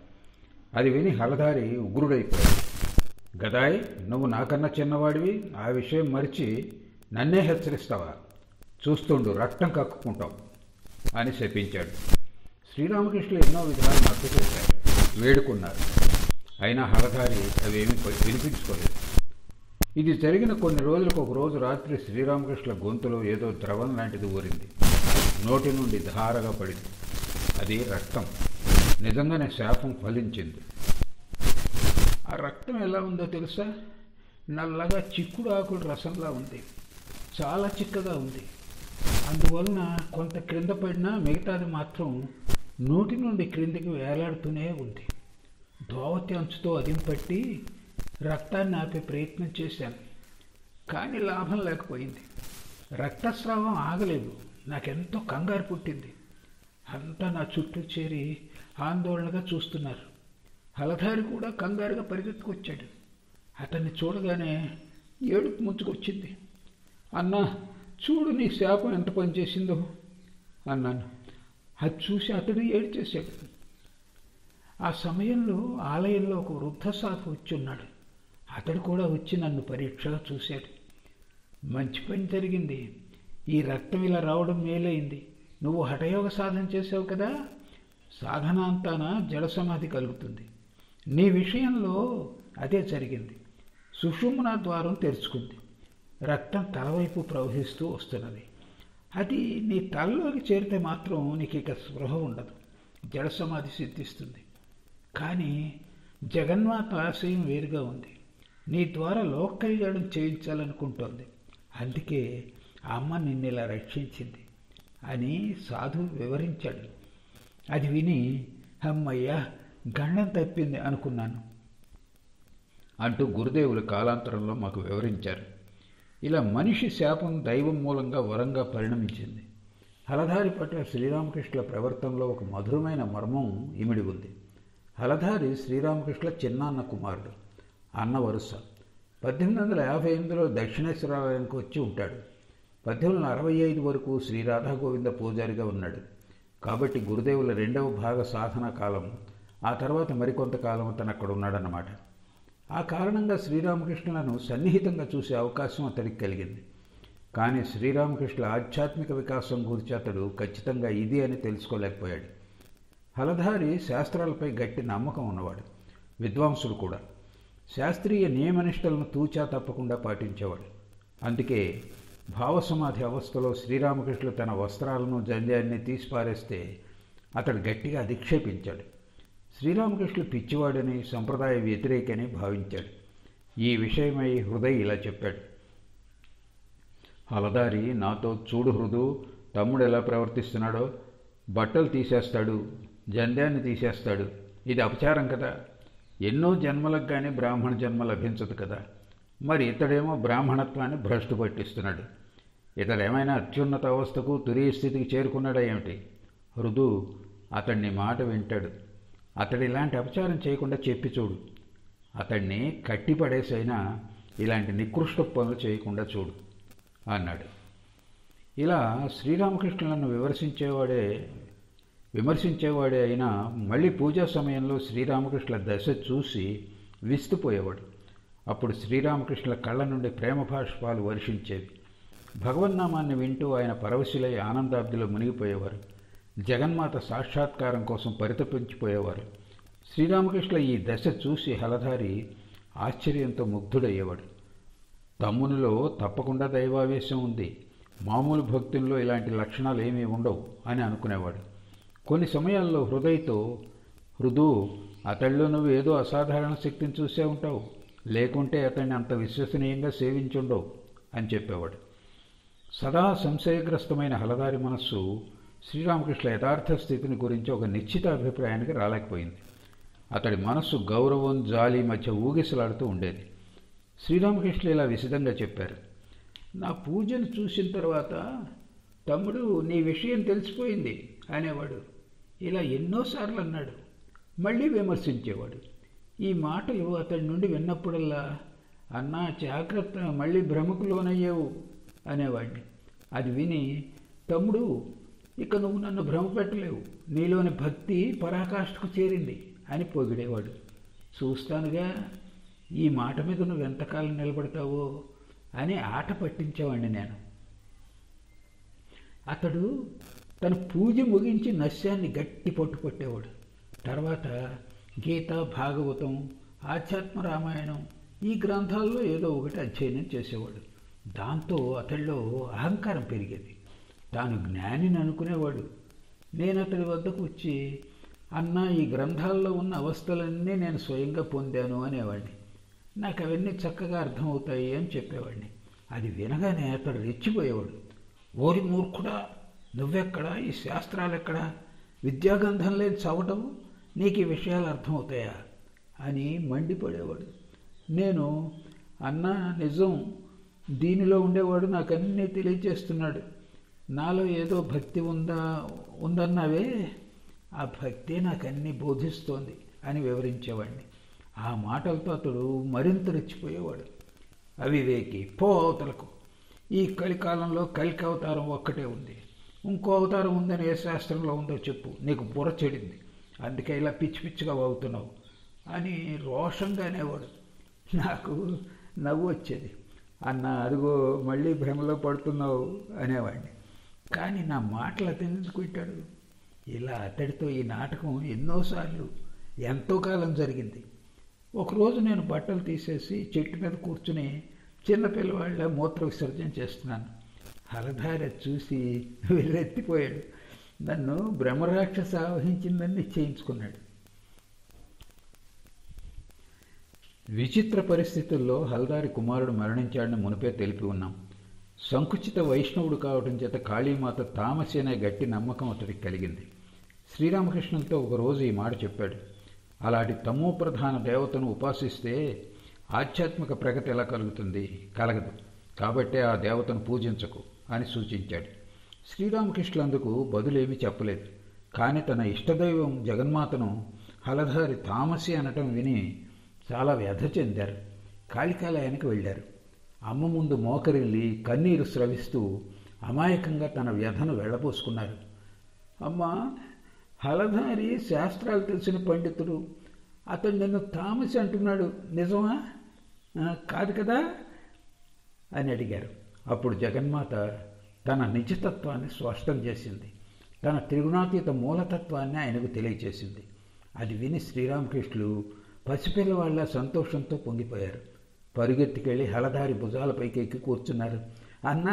అది విని హలధారి ఉగ్రుడైపోయాడు. గదాయ్, నువ్వు నాకన్నా చిన్నవాడివి, ఆ విషయం మరిచి నన్నే హెచ్చరిస్తావా? చూస్తుండు, రక్తం కక్కుకుంటాం అని శపించాడు. శ్రీరామకృష్ణులు ఎన్నో విధాలు నచ్చ చేశారు, వేడుకున్నారు. అయినా హలధారి అవేమీ వినిపించుకోలేదు. ఇది జరిగిన కొన్ని రోజులకు ఒకరోజు రాత్రి శ్రీరామకృష్ణుల గొంతులో ఏదో ద్రవం లాంటిది ఊరింది. నోటి నుండి ధారగా పడింది. అది రక్తం. నిజంగానే శాపం ఫలించింది. ఆ రక్తం ఎలా ఉందో తెలుసా? నల్లగా చిక్కుడు ఆకుల రసంలా ఉంది. చాలా చిక్కగా ఉంది. అందువలన కొంత క్రింద పడినా మిగతాది మాత్రం నోటి నుండి క్రిందికి వేలాడుతూనే ఉంది. దోవతి అంచుతో అదింపట్టి రక్తాన్ని ఆపే ప్రయత్నం చేశాను, కానీ లాభం లేకపోయింది. రక్తస్రావం ఆగలేదు. నాకెంతో కంగారు పుట్టింది. అంతా నా చుట్టూ చేరి ఆందోళనగా చూస్తున్నారు. హలధారి కూడా కంగారుగా పరిగెత్తుకొచ్చాడు. అతన్ని చూడగానే ఏడుపు ముంచుకొచ్చింది. అన్నా, చూడు నీ శాపం ఎంత పనిచేసిందో అన్నాను. అది చూసి అతడు ఏడ్చేశాడు. ఆ సమయంలో ఆలయంలో ఒక వృద్ధ సాధు వచ్చి ఉన్నాడు. అతడు కూడా వచ్చి నన్ను పరీక్షగా చూశాడు. మంచి పని జరిగింది. ఈ రక్తం ఇలా రావడం మేలైంది. నువ్వు హఠయోగ సాధన చేసావు కదా, సాధన అంతానా జడ సమాధి కలుగుతుంది. నీ విషయంలో అదే జరిగింది. సుషుమ్నా ద్వారం తెరుచుకుంది. రక్తం తలవైపు ప్రవహిస్తూ వస్తున్నది. అది నీ తలలోకి చేరితే మాత్రం నీకు ఇక స్పృహ ఉండదు, జడ సమాధి సిద్ధిస్తుంది. కానీ జగన్మాత ఆశయం వేరుగా ఉంది. నీ ద్వారా లోక కళ్యాణం చేయించాలనుకుంటోంది. అందుకే ఆ అమ్మ నిన్నిలా రక్షించింది అని సాధువు వివరించాడు. అది విని అమ్మయ్యా, గండం తప్పింది అనుకున్నాను అంటూ గురుదేవులు కాలాంతరంలో మాకు వివరించారు. ఇలా మనిషి శాపం దైవం మూలంగా వరంగా పరిణమించింది. హలధారి పట్ల శ్రీరామకృష్ణుల ప్రవర్తనలో ఒక మధురమైన మర్మం ఇమిడి ఉంది. హలధారి శ్రీరామకృష్ణుల చిన్నాన్న కుమారుడు, అన్న వరుస. 1858లో దక్షిణేశ్వరాలయానికి వచ్చి ఉంటాడు. 1865 వరకు శ్రీ రాధాగోవింద పూజారిగా ఉన్నాడు. కాబట్టి గురుదేవుల రెండవ భాగ సాధన కాలం, ఆ తర్వాత మరికొంతకాలం అతను అక్కడ ఉన్నాడన్నమాట. ఆ కారణంగా శ్రీరామకృష్ణులను సన్నిహితంగా చూసే అవకాశం అతడికి కలిగింది. కానీ శ్రీరామకృష్ణుల ఆధ్యాత్మిక వికాసం గురించి అతడు ఖచ్చితంగా ఇది అని తెలుసుకోలేకపోయాడు. హలధారి శాస్త్రాలపై గట్టి నమ్మకం ఉన్నవాడు, విద్వాంసుడు కూడా. శాస్త్రీయ నియమనిష్టలను తూచా తప్పకుండా పాటించేవాడు. అందుకే భావసమాధి అవస్థలో శ్రీరామకృష్ణులు తన వస్త్రాలను జంధ్యాన్ని తీసిపారేస్తే అతడు గట్టిగా అధిక్షేపించాడు. శ్రీరామకృష్ణులు పిచ్చివాడని, సంప్రదాయ వ్యతిరేకని భావించాడు. ఈ విషయమై హృదయ్ ఇలా చెప్పాడు. హలధారి నాతో చూడు హృదు, తమ్ముడు ఎలా ప్రవర్తిస్తున్నాడో. బట్టలు తీసేస్తాడు, జంధ్యాన్ని తీసేస్తాడు. ఇది అపచారం కదా. ఎన్నో జన్మలకు కానీ బ్రాహ్మణ జన్మ లభించదు కదా. మరి ఇతడేమో బ్రాహ్మణత్వాన్ని భ్రష్టు పట్టిస్తున్నాడు. ఇతడేమైనా అత్యున్నత అవస్థకు, తురీయ స్థితికి చేరుకున్నాడా ఏమిటి? హృదు, అతడిని మాట వింటాడు. అతడు ఇలాంటి అపచారం చేయకుండా చెప్పి చూడు. అతడిని కట్టిపడేసైనా ఇలాంటి నికృష్ట పనులు చేయకుండా చూడు అన్నాడు. ఇలా శ్రీరామకృష్ణులను విమర్శించేవాడే విమర్శించేవాడే అయినా మళ్ళీ పూజా సమయంలో శ్రీరామకృష్ణుల దశ చూసి విస్తుపోయేవాడు. అప్పుడు శ్రీరామకృష్ణుల కళ్ళ నుండి ప్రేమ భాష్పాలు వర్షించేవి. భగవన్నామాన్ని వింటూ ఆయన పరవశులై ఆనందాబ్దిలో మునిగిపోయేవారు. జగన్మాత సాక్షాత్కారం కోసం పరితపించిపోయేవారు. శ్రీరామకృష్ణుల ఈ దశ చూసి హలధారి ఆశ్చర్యంతో ముగ్ధుడయ్యేవాడు. తమ్మునిలో తప్పకుండా దైవావేశం ఉంది, మామూలు భక్తుల్లో ఇలాంటి లక్షణాలు ఏమీ ఉండవు అని అనుకునేవాడు. కొన్ని సమయాల్లో హృదు అతడిలో నువ్వు ఏదో అసాధారణ శక్తిని చూసే ఉంటావు, లేకుంటే అతన్ని అంత విశ్వసనీయంగా సేవించుండవు అని చెప్పేవాడు. సదా సంశయగ్రస్తమైన హలధారి మనస్సు శ్రీరామకృష్ణ యథార్థ స్థితిని గురించి ఒక నిశ్చిత అభిప్రాయానికి రాలేకపోయింది. అతడి మనస్సు గౌరవం జాలి మధ్య ఊగిసలాడుతూ ఉండేది. శ్రీరామకృష్ణ ఇలా విశదంగా చెప్పారు. నా పూజను చూసిన తర్వాత తమ్ముడు నీ విషయం తెలిసిపోయింది అనేవాడు. ఇలా ఎన్నోసార్లు అన్నాడు. మళ్ళీ విమర్శించేవాడు. ఈ మాటలు అతడి నుండి విన్నప్పుడల్లా అన్నా జాగ్రత్త, మళ్ళీ భ్రమకు లోనయ్యావు అనేవాడిని. అది విని తమ్ముడు ఇక నువ్వు నన్ను భ్రమ పెట్టలేవు, నీలోని భక్తి పరాకాష్ఠకు చేరింది అని పొగిడేవాడు. చూస్తానుగా ఈ మాట మీద నువ్వు ఎంతకాలం నిలబడతావో అని ఆట పట్టించేవాడిని నేను. అతడు తన పూజ ముగించి నశ్యాన్ని గట్టి పట్టుపట్టేవాడు. తర్వాత గీత, భాగవతం, ఆధ్యాత్మ రామాయణం ఈ గ్రంథాల్లో ఏదో ఒకటి అధ్యయనం చేసేవాడు. దాంతో అతడిలో అహంకారం పెరిగేది. తాను జ్ఞానిని అనుకునేవాడు. నేను అతడి వద్దకు వచ్చి అన్నా ఈ గ్రంథాల్లో ఉన్న అవస్థలన్నీ నేను స్వయంగా పొందాను అనేవాడిని. నాకు అవన్నీ చక్కగా అర్థమవుతాయి అని చెప్పేవాడిని. అది వినగానే అతడు రెచ్చిపోయేవాడు. ఓరి మూర్ఖుడా, నువ్వెక్కడా, ఈ శాస్త్రాలు ఎక్కడా, విద్యాగంధం లేని చవటం, నీకు ఈ విషయాలు అర్థమవుతాయా అని మండిపడేవాడు. నేను అన్నా నిజం, దీనిలో ఉండేవాడు నాకన్నీ తెలియచేస్తున్నాడు, నాలో ఏదో భక్తి ఉందన్నావే, ఆ భక్తే నాకన్నీ బోధిస్తోంది అని వివరించేవాడిని. ఆ మాటలతో అతడు మరింత రెచ్చిపోయేవాడు. అవివేకి, పో అవతలకు, ఈ కలికాలంలో కలికి అవతారం ఒక్కటే ఉంది, ఇంకో అవతారం ఉందని ఏ శాస్త్రంలో ఉందో చెప్పు, నీకు బుర్ర చెడింది, అందుకే ఇలా పిచ్చి పిచ్చిగా అవుతున్నావు అని రోషంగా అనేవాడు. నాకు నవ్వు వచ్చేది. అన్న అదిగో మళ్ళీ భ్రమలో పడుతున్నావు అనేవాడిని. కానీ నా మాటలు అతెందుకు పెట్టాడు? ఇలా అతడితో ఈ నాటకం ఎన్నోసార్లు ఎంతో కాలం జరిగింది. ఒకరోజు నేను బట్టలు తీసేసి చెట్టు మీద కూర్చుని చిన్నపిల్లవాళ్ళ మూత్ర విసర్జన చేస్తున్నాను. హలధారి చూసి వెళ్ళెత్తిపోయాడు. నన్ను బ్రహ్మరాక్షస ఆవహించిందని నిశ్చయించుకున్నాడు. విచిత్ర పరిస్థితుల్లో హల్దారి కుమారుడు మరణించాడని మునిపే తెలిపి ఉన్నాం. సంకుచిత వైష్ణవుడు కావటం చేత కాళీమాత తామసి అనే గట్టి నమ్మకం అతడికి కలిగింది. శ్రీరామకృష్ణులతో ఒకరోజు ఈ మాట చెప్పాడు. అలాంటి తమో ప్రధాన దేవతను ఉపాసిస్తే ఆధ్యాత్మిక ప్రగతి ఎలా కలగదు, కాబట్టే ఆ దేవతను పూజించకు అని సూచించాడు. శ్రీరామకృష్ణులందుకు బదులేమీ చెప్పలేదు. కానీ తన ఇష్టదైవం జగన్మాతను హలధారి తామసి అనటం విని చాలా వ్యధ చెందారు. కాళికాలయానికి వెళ్ళారు. అమ్మ ముందు మోకరిల్లి కన్నీరు స్రవిస్తూ అమాయకంగా తన వ్యధను వెళ్ళబోసుకున్నారు. అమ్మ, హలధారి శాస్త్రాలు తెలిసిన పండితుడు, అతడు నిన్ను తామసి అంటున్నాడు, నిజమా? కాదు కదా అని అడిగారు. అప్పుడు జగన్మాత తన నిజతత్వాన్ని స్పష్టం చేసింది. తన త్రిగుణాతీత మూలతత్వాన్ని ఆయనకు తెలియచేసింది. అది విని శ్రీరామకృష్ణులు పసిపిల్లవాళ్ళ సంతోషంతో పొంగిపోయారు. పరుగెత్తికెళ్ళి హలధారి భుజాలపైకి ఎక్కి కూర్చున్నారు. అన్న,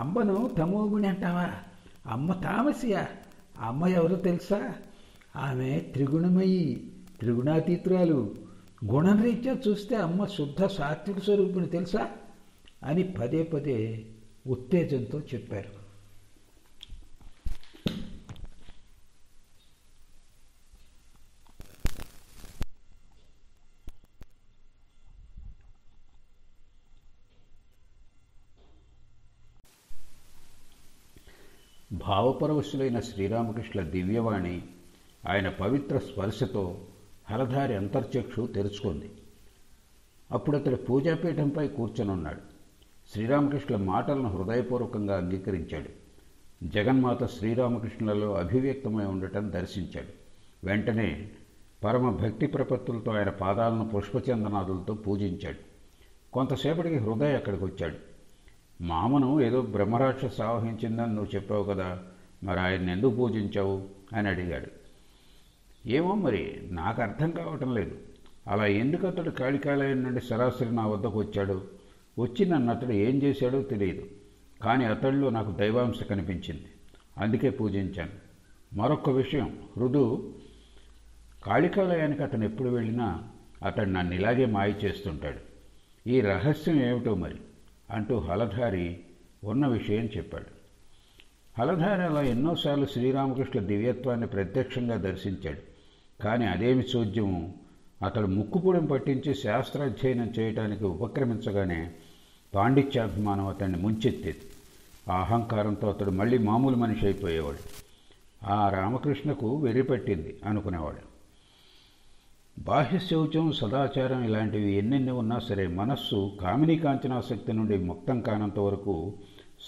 అమ్మను తమోగుణి అంటావా? అమ్మ తామసియా? అమ్మ ఎవరో తెలుసా? ఆమె త్రిగుణమయి, త్రిగుణాతీతురాలు. గుణరీత్యా చూస్తే అమ్మ శుద్ధ సాత్విక స్వరూపిణి తెలుసా అని పదే పదే ఉత్తేజంతో చెప్పారు. భావపరవశులైన శ్రీరామకృష్ణుల దివ్యవాణి, ఆయన పవిత్ర స్పర్శతో హలధారి అంతర్చక్షు తెరుచుకుంది. అప్పుడు అతడు పూజాపీఠంపై కూర్చొనున్నాడు. శ్రీరామకృష్ణుల మాటలను హృదయపూర్వకంగా అంగీకరించాడు. జగన్మాత శ్రీరామకృష్ణులలో అభివ్యక్తమై ఉండటం దర్శించాడు. వెంటనే పరమ భక్తి ప్రపత్తులతో ఆయన పాదాలను పుష్పచందనాదులతో పూజించాడు. కొంతసేపటికి హృదయ అక్కడికి వచ్చాడు. మామను ఏదో బ్రహ్మరాక్షస ఆవహించిందని నువ్వు చెప్పావు కదా, మరి ఆయన్ని ఎందుకు పూజించావు అని అడిగాడు. ఏమో మరి నాకు అర్థం కావటం లేదు. అలా ఎందుకు అతడు కాళికాలయం నుండి సరాసరి నా వద్దకు వచ్చాడు, వచ్చి నన్ను అతడు ఏం చేశాడో తెలియదు. కానీ అతడిలో నాకు దైవాంశ కనిపించింది, అందుకే పూజించాను. మరొక విషయం, కాళికాలయానికి అతను ఎప్పుడు వెళ్ళినా అతడు నన్ను ఇలాగే మాయ చేస్తుంటాడు. ఈ రహస్యం ఏమిటో మరి అంటూ హలధారి ఉన్న విషయం చెప్పాడు. హలధారి అలా ఎన్నోసార్లు శ్రీరామకృష్ణ దివ్యత్వాన్ని ప్రత్యక్షంగా దర్శించాడు. కానీ అదేమి చోద్యము, అతడు ముక్కుపుడం పట్టించి శాస్త్రాధ్యయనం చేయడానికి ఉపక్రమించగానే పాండిత్యాభిమానం అతన్ని ముంచెత్తేది. ఆ అహంకారంతో అతడు మళ్ళీ మామూలు మనిషి అయిపోయేవాడు. ఆ రామకృష్ణకు వెర్రిపట్టింది అనుకునేవాడు. బాహ్య శౌచం, సదాచారం ఇలాంటివి ఎన్నెన్ని ఉన్నా సరే మనస్సు కామినీ కాంచనాసక్తి నుండి ముక్తం కానంత వరకు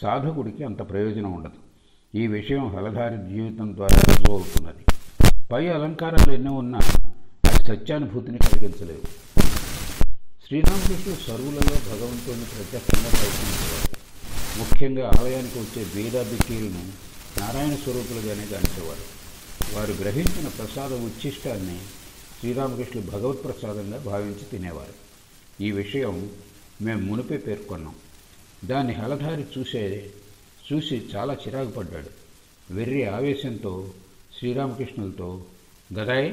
సాధకుడికి అంత ప్రయోజనం ఉండదు. ఈ విషయం హలధారి జీవితం ద్వారా రుజువు అవుతున్నది. పై అలంకారాలు ఎన్నో ఉన్నా అది సత్యానుభూతిని కలిగించలేవు. శ్రీరామకృష్ణుడు సర్వులలో భగవంతుడిని ప్రత్యక్షంగా ప్రయత్నించేవాడు. ముఖ్యంగా ఆలయానికి వచ్చే బీదాబిక్కీలను నారాయణ స్వరూపులుగానే గాంచేవారు. వారు గ్రహించిన ప్రసాద ఉచ్ఛిష్టాన్ని శ్రీరామకృష్ణుడు భగవత్ప్రసాదంగా భావించి తినేవారు. ఈ విషయం మేము మునిపే పేర్కొన్నాం. దాన్ని హలధారి చూసి చాలా చిరాకు పడ్డాడు. వెర్రి ఆవేశంతో శ్రీరామకృష్ణులతో, గదాయ్,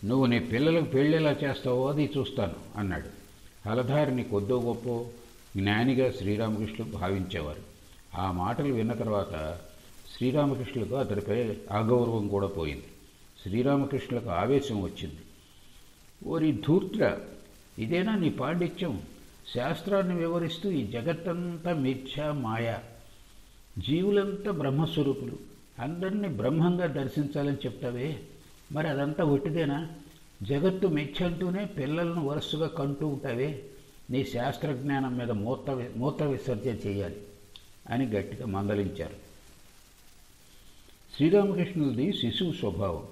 నువ్వు నీ పిల్లలకు పెళ్ళేలా చేస్తావో అది చూస్తాను అన్నాడు. హలధారిని కొద్దో గొప్ప జ్ఞానిగా శ్రీరామకృష్ణులు భావించేవారు. ఆ మాటలు విన్న తర్వాత శ్రీరామకృష్ణులకు అతడిపై అగౌరవం కూడా పోయింది. శ్రీరామకృష్ణులకు ఆవేశం వచ్చింది. ఓరి ధూర్త, ఇదేనా నీ పాండిత్యం? శాస్త్రాన్ని వివరిస్తూ ఈ జగత్తంతా మిథ్యా, మాయా, జీవులంతా బ్రహ్మస్వరూపులు, అందరినీ బ్రహ్మంగా దర్శించాలని చెప్తావే, మరి అదంతా ఒట్టిదేనా? జగత్తు మిథ్య అంటూనే పిల్లలను వరుసగా కంటూ ఉంటావే, నీ శాస్త్రజ్ఞానం మీద మూత్ర విసర్జన చేయాలి అని గట్టిగా మందలించారు. శ్రీరామకృష్ణులది శిశువు స్వభావం,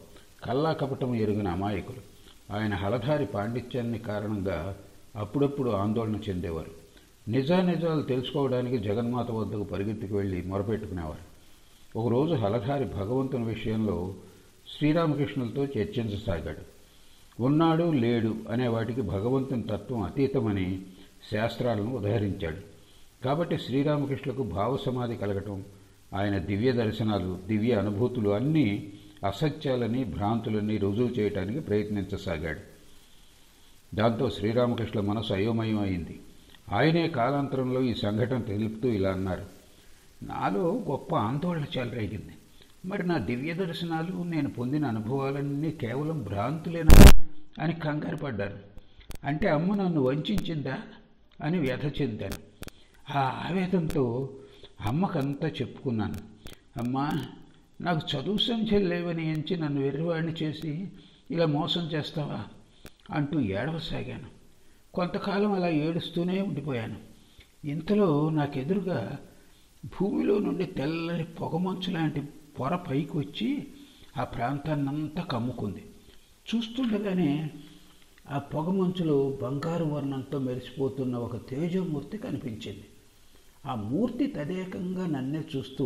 కల్లా కపటం ఎరుగిన అమాయకులు. ఆయన హలధారి పాండిత్యాన్ని కారణంగా అప్పుడప్పుడు ఆందోళన చెందేవారు. నిజానిజాలు తెలుసుకోవడానికి జగన్మాత వద్దకు పరిగెత్తుకు వెళ్ళి మొరపెట్టుకునేవారు. ఒకరోజు హలధారి భగవంతుని విషయంలో శ్రీరామకృష్ణులతో చర్చించసాగాడు. ఉన్నాడు లేడు అనే వాటికి భగవంతుని తత్వం అతీతమని శాస్త్రాలను ఉదహరించాడు. కాబట్టి శ్రీరామకృష్ణులకు భావసమాధి కలగటం, ఆయన దివ్య దర్శనాలు, దివ్య అనుభూతులు అన్నీ అసత్యాలని, భ్రాంతులని రుజువు చేయడానికి ప్రయత్నించసాగాడు. దాంతో శ్రీరామకృష్ణ మనసు అయోమయం అయింది. ఆయనే కాలాంతరంలో ఈ సంఘటన తెలుపుతూ ఇలా అన్నారు. నాలో గొప్ప ఆందోళన చెలరేగింది. మరి నా దివ్య దర్శనాలు, నేను పొందిన అనుభవాలన్నీ కేవలం భ్రాంతులేనా అని కంగారు పడ్డాను. అంటే అమ్మ నన్ను వంచిందా అని వ్యథ చెందాను. ఆ ఆవేదంతో అమ్మకంతా చెప్పుకున్నాను. అమ్మా, నాకు చదువు సంఖ్యలు లేవని ఎంచి నన్ను వెర్రివాడిని చేసి ఇలా మోసం చేస్తావా అంటూ ఏడవసాగాను. కొంతకాలం అలా ఏడుస్తూనే ఉండిపోయాను. ఇంతలో నాకెదురుగా భూమిలో నుండి తెల్లని పొగమంచు లాంటి పొర పైకి వచ్చి ఆ ప్రాంతాన్నంతా కమ్ముకుంది. చూస్తుండగానే ఆ పొగమంచులో బంగారు వర్ణంతో మెరిసిపోతున్న ఒక తేజమూర్తి కనిపించింది. ఆ మూర్తి తదేకంగా నన్నే చూస్తూ,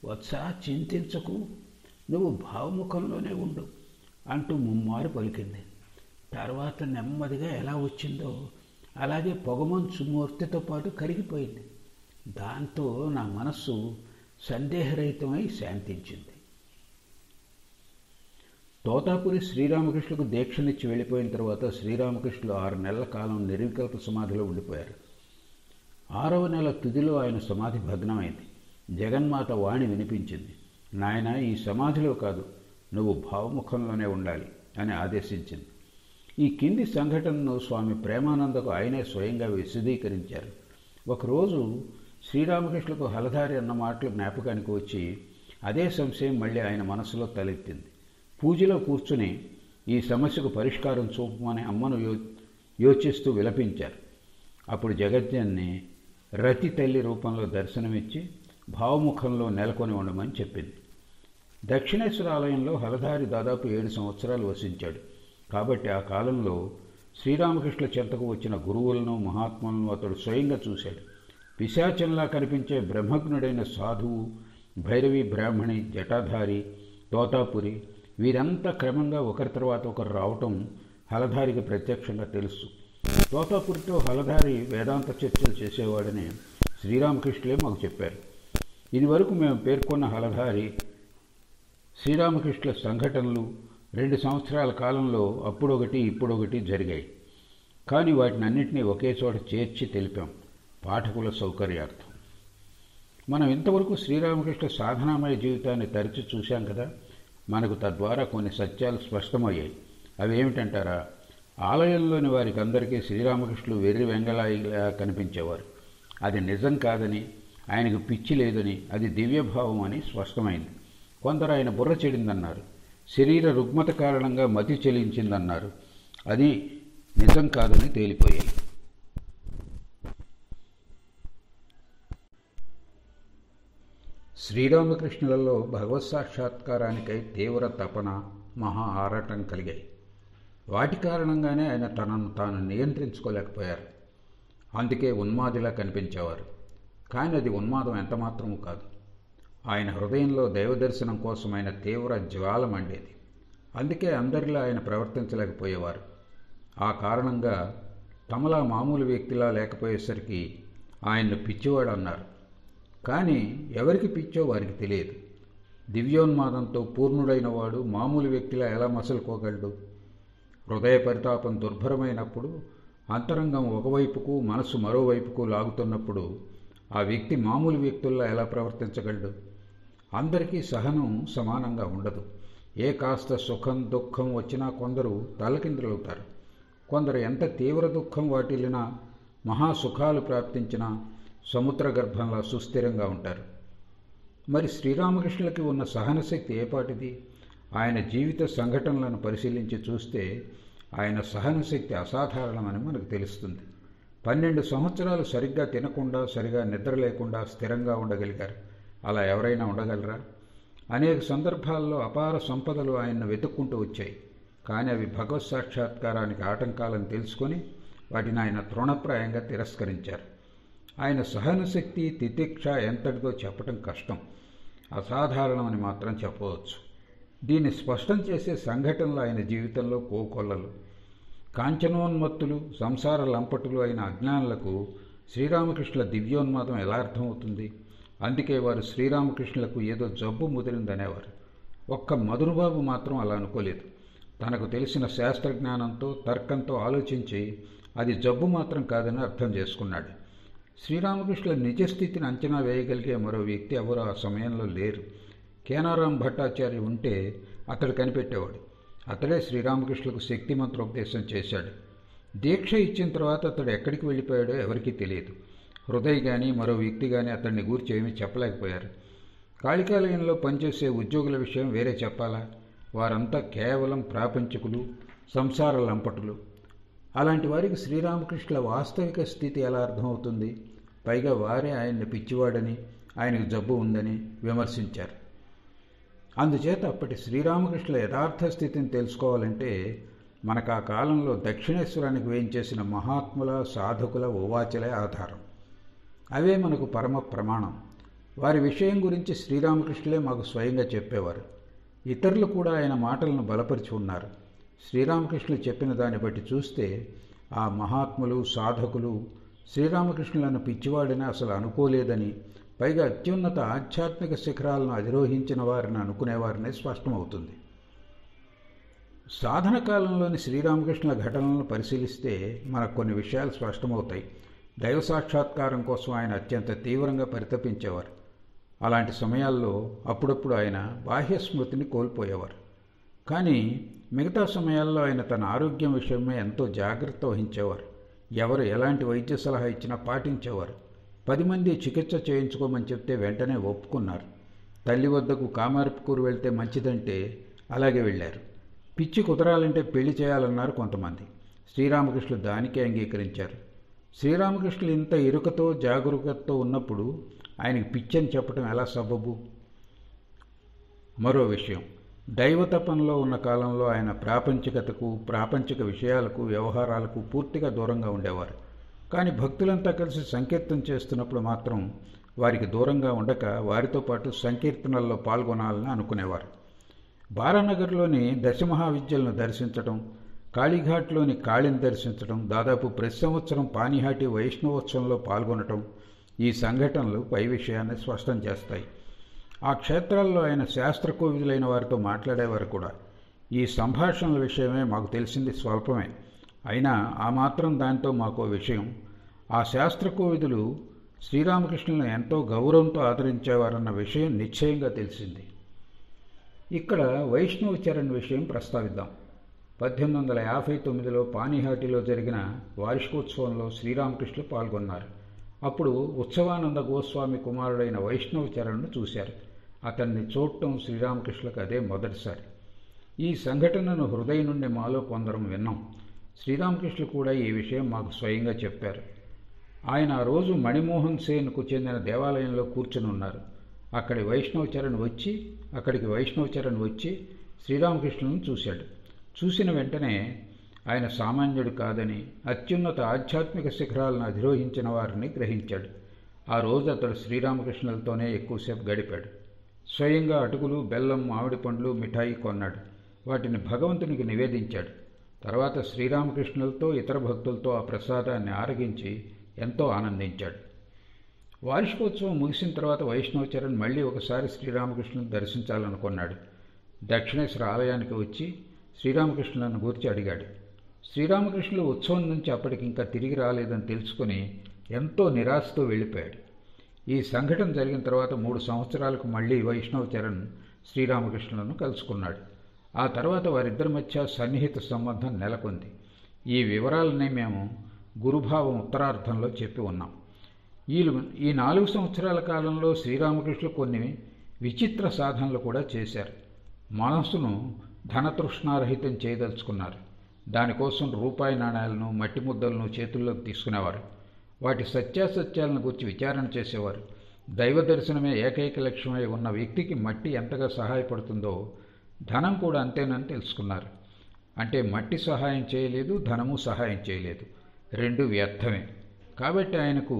వత్సా, చింతించకు, నువ్వు భావముఖంలోనే ఉండు అంటూ ముమ్మారు పలికింది. తర్వాత నెమ్మదిగా ఎలా వచ్చిందో అలాగే పొగమంచు మూర్తితో పాటు కరిగిపోయింది. దాంతో నా మనస్సు సందేహరహితమై శాంతించింది. తోతాపురి శ్రీరామకృష్ణులకు దీక్షనిచ్చి వెళ్ళిపోయిన తర్వాత శ్రీరామకృష్ణులు 6 నెలల కాలం నిర్వికల్ప సమాధిలో ఉండిపోయారు. 6వ నెల తుదిలో ఆయన సమాధి భగ్నమైంది. జగన్మాత వాణి వినిపించింది. నాయన, ఈ సమాధిలో కాదు, నువ్వు భావముఖంలోనే ఉండాలి అని ఆదేశించింది. ఈ కింది సంఘటనను స్వామి ప్రేమానందకు ఆయనే స్వయంగా విశదీకరించారు. ఒకరోజు శ్రీరామకృష్ణులకు హలధారి అన్న మాటలు జ్ఞాపకానికి వచ్చి అదే సంశయం మళ్ళీ ఆయన మనసులో తలెత్తింది. పూజలో కూర్చుని ఈ సమస్యకు పరిష్కారం చూపమని అమ్మను యోచిస్తూ విలపించారు. అప్పుడు జగజ్జన్ని రతి తల్లి రూపంలో దర్శనమిచ్చి భావముఖంలో నెలకొని ఉండమని చెప్పింది. దక్షిణేశ్వర ఆలయంలో హలధారి దాదాపు 7 సంవత్సరాలు వసించాడు. కాబట్టి ఆ కాలంలో శ్రీరామకృష్ణుల చెంతకు వచ్చిన గురువులను మహాత్ములను అతడు స్వయంగా చూశాడు. పిశాచంలా కనిపించే బ్రహ్మజ్ఞుడైన సాధువు, భైరవి బ్రాహ్మణి, జటాధారి, తోతాపురి వీరంతా క్రమంగా ఒకరి తర్వాత ఒకరు రావటం హలధారికి ప్రత్యక్షంగా తెలుసు. తోతాపురితో హలధారి వేదాంత చర్చలు చేసేవాడని శ్రీరామకృష్ణులే మాకు చెప్పారు. ఇదివరకు మేము పేర్కొన్న హలధారి శ్రీరామకృష్ణుల సంఘటనలు 2 సంవత్సరాల కాలంలో అప్పుడొకటి ఇప్పుడొకటి జరిగాయి. కానీ వాటిని అన్నింటినీ ఒకే చోట చేర్చి తెలిపాం పాఠకుల సౌకర్యార్థం. మనం ఇంతవరకు శ్రీరామకృష్ణ సాధనామయ జీవితాన్ని తరచి చూశాం కదా. మనకు తద్వారా కొన్ని సత్యాలు స్పష్టమయ్యాయి. అవి ఏమిటంటారా? ఆలయంలోని వారికి అందరికీ శ్రీరామకృష్ణులు వెర్రి వెంగళాయిలా కనిపించేవారు. అది నిజం కాదని, ఆయనకు పిచ్చి లేదని, అది దివ్యభావం అని స్పష్టమైంది. కొందరు ఆయన బుర్ర చెడిందన్నారు, శరీర రుగ్మత కారణంగా మతి చెలించిందన్నారు. అది నిజం కాదని తేలిపోయాయి. శ్రీరామకృష్ణులలో భగవత్ సాక్షాత్కారానికై తీవ్ర తపన, మహా ఆరాటం కలిగాయి. వాటి కారణంగానే ఆయన తనను తాను నియంత్రించుకోలేకపోయారు. అందుకే ఉన్మాదిలా కనిపించేవారు. కానీ అది ఉన్మాదం ఎంతమాత్రమూ కాదు. ఆయన హృదయంలో దైవదర్శనం కోసం ఆయన తీవ్ర జ్వాల మండేది. అందుకే అందరిలా ఆయన ప్రవర్తించలేకపోయేవారు. ఆ కారణంగా తమలా మామూలు వ్యక్తిలా లేకపోయేసరికి ఆయన్ను పిచ్చివాడు అన్నారు. కానీ ఎవరికి పిచ్చో వారికి తెలియదు. దివ్యోన్మాదంతో పూర్ణుడైన వాడు మామూలు వ్యక్తిలా ఎలా మసలుకోగలడు? హృదయ పరితాపం దుర్భరమైనప్పుడు, అంతరంగం ఒకవైపుకు మనసు మరోవైపుకు లాగుతున్నప్పుడు ఆ వ్యక్తి మామూలు వ్యక్తుల్లా ఎలా ప్రవర్తించగలడు? అందరికీ సహనం సమానంగా ఉండదు. ఏ కాస్త సుఖం దుఃఖం వచ్చినా కొందరు తలకిందులవుతారు. కొందరు ఎంత తీవ్ర దుఃఖం వాటిల్లినా, మహాసుఖాలు ప్రాప్తించినా సముద్ర గర్భంలా సుస్థిరంగా ఉంటారు. మరి శ్రీరామకృష్ణులకి ఉన్న సహనశక్తి ఏపాటిది? ఆయన జీవిత సంఘటనలను పరిశీలించి చూస్తే ఆయన సహనశక్తి అసాధారణమని మనకు తెలుస్తుంది. 12 సంవత్సరాలు సరిగ్గా తినకుండా, సరిగా నిద్ర లేకుండా స్థిరంగా ఉండగలిగారు. అలా ఎవరైనా ఉండగలరా? అనేక సందర్భాల్లో అపార సంపదలు ఆయన్ను వెతుక్కుంటూ వచ్చాయి. కానీ అవి భగవత్ సాక్షాత్కారానికి ఆటంకాలను తెలుసుకొని వాటిని ఆయన తృణప్రాయంగా తిరస్కరించారు. ఆయన సహనశక్తి, తితిక్ష ఎంతటిదో చెప్పటం కష్టం, అసాధారణమని మాత్రం చెప్పవచ్చు. దీన్ని స్పష్టం చేసే సంఘటనలు ఆయన జీవితంలో కోకొల్లలు. కాంచనోన్మత్తులు, సంసార లంపటులు అయిన అజ్ఞానులకు శ్రీరామకృష్ణుల దివ్యోన్మాదం ఎలా అర్థమవుతుంది? అందుకే వారు శ్రీరామకృష్ణులకు ఏదో జబ్బు ముదిరిందనేవారు. ఒక్క మధురబాబు మాత్రం అలా అనుకోలేదు. తనకు తెలిసిన శాస్త్రజ్ఞానంతో, తర్కంతో ఆలోచించి అది జబ్బు మాత్రం కాదని అర్థం చేసుకున్నాడు. శ్రీరామకృష్ణుల నిజస్థితిని అంచనా వేయగలిగే మరో వ్యక్తి ఎవరో ఆ సమయంలో లేరు. కేనారాం భట్టాచార్య ఉంటే అతడు కనిపెట్టేవాడు. అతడే శ్రీరామకృష్ణులకు శక్తి మంత్రోపదేశం చేశాడు. దీక్ష ఇచ్చిన తర్వాత అతడు ఎక్కడికి వెళ్ళిపోయాడో ఎవరికీ తెలియదు. హృదయ్ కానీ మరో వ్యక్తి కానీ అతన్ని గూర్చి ఏమీ చెప్పలేకపోయారు. కాళికాలయంలో పనిచేసే ఉద్యోగుల విషయం వేరే చెప్పాలా? వారంతా కేవలం ప్రాపంచికులు, సంసార లంపటులు. అలాంటి వారికి శ్రీరామకృష్ణుల వాస్తవిక స్థితి ఎలా అర్థమవుతుంది? పైగా వారే ఆయన్ని పిచ్చివాడని, ఆయనకు జబ్బు ఉందని విమర్శించారు. అందుచేత అప్పటి శ్రీరామకృష్ణుల యథార్థ స్థితిని తెలుసుకోవాలంటే మనకు ఆ కాలంలో దక్షిణేశ్వరానికి వేయించేసిన మహాత్ముల, సాధకుల ఉవాచలే ఆధారం. అవే మనకు పరమ ప్రమాణం. వారి విషయం గురించి శ్రీరామకృష్ణులే మాకు స్వయంగా చెప్పేవారు. ఇతరులు కూడా ఆయన మాటలను బలపరిచి ఉన్నారు. శ్రీరామకృష్ణులు చెప్పిన దాన్ని బట్టి చూస్తే ఆ మహాత్ములు, సాధకులు శ్రీరామకృష్ణులను పిచ్చివాడని అసలు అనుకోలేదని, పైగా అత్యున్నత ఆధ్యాత్మిక శిఖరాలను అధిరోహించిన వారిని అనుకునేవారనే స్పష్టమవుతుంది. సాధన కాలంలోని శ్రీరామకృష్ణుల ఘటనలను పరిశీలిస్తే మనకు కొన్ని విషయాలు స్పష్టమవుతాయి. దైవ సాక్షాత్కారం కోసం ఆయన అత్యంత తీవ్రంగా పరితపించేవారు. అలాంటి సమయాల్లో అప్పుడప్పుడు ఆయన బాహ్య స్మృతిని కోల్పోయేవారు. కానీ మిగతా సమయాల్లో ఆయన తన ఆరోగ్యం విషయమే ఎంతో జాగ్రత్త వహించేవారు. ఎవరు ఎలాంటి వైద్య సలహా ఇచ్చినా పాటించేవారు. 10 మంది చికిత్స చేయించుకోమని చెప్తే వెంటనే ఒప్పుకున్నారు. తల్లి వద్దకు కామార్పుకూరు వెళ్తే మంచిదంటే అలాగే వెళ్ళారు. పిచ్చి కుదరాలంటే పెళ్లి చేయాలన్నారు కొంతమంది. శ్రీరామకృష్ణులు దానికే అంగీకరించారు. శ్రీరామకృష్ణులు ఇంత ఇరుకతో, జాగరూకతతో ఉన్నప్పుడు ఆయనకి పిచ్చని చెప్పడం ఎలా సబబు? మరో విషయం, దైవతపంలో ఉన్న కాలంలో ఆయన ప్రాపంచికతకు, ప్రాపంచిక విషయాలకు, వ్యవహారాలకు పూర్తిగా దూరంగా ఉండేవారు. కానీ భక్తులంతా కలిసి సంకీర్తన చేస్తున్నప్పుడు మాత్రం వారికి దూరంగా ఉండక వారితో పాటు సంకీర్తనల్లో పాల్గొనాలని అనుకునేవారు. బారానగర్లోని దశమహావిద్యలను దర్శించడం, కాళీఘాట్లోని కాళిని దర్శించడం, దాదాపు ప్రతి సంవత్సరం పానిహాటి వైష్ణవోత్సవంలో పాల్గొనటం ఈ సంఘటనలు పై విషయాన్ని స్పష్టం చేస్తాయి. ఆ క్షేత్రాల్లో ఆయన శాస్త్రకోవిదులైన వారితో మాట్లాడేవారు కూడా. ఈ సంభాషణల విషయమే మాకు తెలిసింది స్వల్పమే. అయినా ఆ మాత్రం దాంతో మాకో విషయం, ఆ శాస్త్రకోవిదులు శ్రీరామకృష్ణులను ఎంతో గౌరవంతో ఆదరించేవారన్న విషయం నిశ్చయంగా తెలిసింది. ఇక్కడ వైష్ణవ చరణ్ విషయం ప్రస్తావిద్దాం. 1859లో పానిహాటిలో జరిగిన వార్షికోత్సవంలో శ్రీరామకృష్ణులు పాల్గొన్నారు. అప్పుడు ఉత్సవానంద గోస్వామి కుమారుడైన వైష్ణవ చరణ్ను చూశారు. అతన్ని చూడటం శ్రీరామకృష్ణులకు అదే మొదటిసారి. ఈ సంఘటనను హృదయం నుండి మాలో కొందరం విన్నాం. శ్రీరామకృష్ణులు కూడా ఈ విషయం మాకు స్వయంగా చెప్పారు. ఆయన ఆ రోజు మణిమోహన్ సేన్కు చెందిన దేవాలయంలో కూర్చుని ఉన్నారు. అక్కడికి వైష్ణవ చరణ్ వచ్చి శ్రీరామకృష్ణులను చూశాడు. చూసిన వెంటనే ఆయన సామాన్యుడు కాదని, అత్యున్నత ఆధ్యాత్మిక శిఖరాలను అధిరోహించిన వారిని గ్రహించాడు. ఆ రోజు అతడు శ్రీరామకృష్ణులతోనే ఎక్కువసేపు గడిపాడు. స్వయంగా అటుకులు, బెల్లం, మామిడి పండ్లు, మిఠాయి కొన్నాడు. వాటిని భగవంతునికి నివేదించాడు. తర్వాత శ్రీరామకృష్ణులతో, ఇతర భక్తులతో ఆ ప్రసాదాన్ని ఆరగించి ఎంతో ఆనందించాడు. వార్షికోత్సవం ముగిసిన తర్వాత వైష్ణవ చరణ్ మళ్ళీ ఒకసారి శ్రీరామకృష్ణులను దర్శించాలనుకున్నాడు. దక్షిణేశ్వర ఆలయానికి వచ్చి శ్రీరామకృష్ణులను గురించి అడిగాడు. శ్రీరామకృష్ణులు ఉత్సవం నుంచి అప్పటికింకా తిరిగి రాలేదని తెలుసుకుని ఎంతో నిరాశతో వెళ్ళిపోయాడు. ఈ సంఘటన జరిగిన తర్వాత 3 సంవత్సరాలకు మళ్ళీ వైష్ణవ చరణ్ శ్రీరామకృష్ణులను కలుసుకున్నాడు. ఆ తర్వాత వారిద్దరి మధ్య సన్నిహిత సంబంధం నెలకొంది. ఈ వివరాలనే మేము గురుభావం ఉత్తరార్థంలో చెప్పి ఉన్నాం. ఈ 4 సంవత్సరాల కాలంలో శ్రీరామకృష్ణులు కొన్ని విచిత్ర సాధనలు కూడా చేశారు. మనస్సును ధనతృష్ణారహితం చేయదలుచుకున్నారు. దానికోసం రూపాయి నాణాలను, మట్టి ముద్దలను చేతుల్లోకి తీసుకునేవారు. వాటి సత్యాసత్యాలను గురించి విచారణ చేసేవారు. దైవ దర్శనమే ఏకైక లక్ష్యమై ఉన్న వ్యక్తికి మట్టి ఎంతగా సహాయపడుతుందో ధనం కూడా అంతేనని తెలుసుకున్నారు. అంటే మట్టి సహాయం చేయలేదు, ధనము సహాయం చేయలేదు, 2 వ్యర్థమే. కాబట్టి ఆయనకు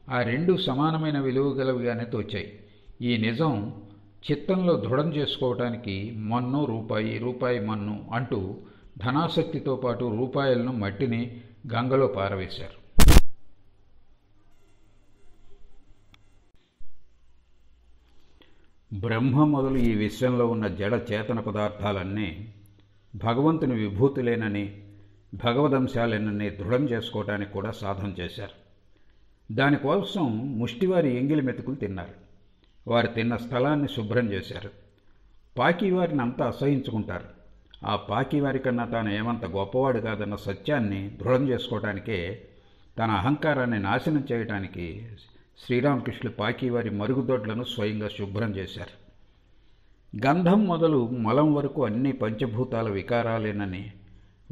ఆ 2 సమానమైన విలువ గలవిగానే తోచాయి. ఈ నిజం చిత్తంలో దృఢం చేసుకోవటానికి మన్ను రూపాయి, రూపాయి మన్ను అంటూ ధనాసక్తితో పాటు రూపాయలను, మట్టిని గంగలో పారవేశారు. బ్రహ్మ మొదలు ఈ విశ్వంలో ఉన్న జడ చేతన పదార్థాలన్నీ భగవంతుని విభూతులేనని, భగవదంశాలేనని దృఢం చేసుకోవటానికి కూడా సాధన చేశారు. దానికోసం ముష్టివారి ఎంగిలి మెతుకులు తిన్నారు. వారు తిన్న స్థలాన్ని శుభ్రం చేశారు. పాకివారిని అంతా అసహించుకుంటారు. ఆ పాకివారి కన్నా తాను ఏమంత గొప్పవాడు కాదన్న సత్యాన్ని దృఢం చేసుకోవటానికే, తన అహంకారాన్ని నాశనం చేయటానికి శ్రీరామకృష్ణులు పాకివారి మరుగుదొడ్లను స్వయంగా శుభ్రం చేశారు. గంధం మొదలు మలం వరకు అన్ని పంచభూతాల వికారాలేనని,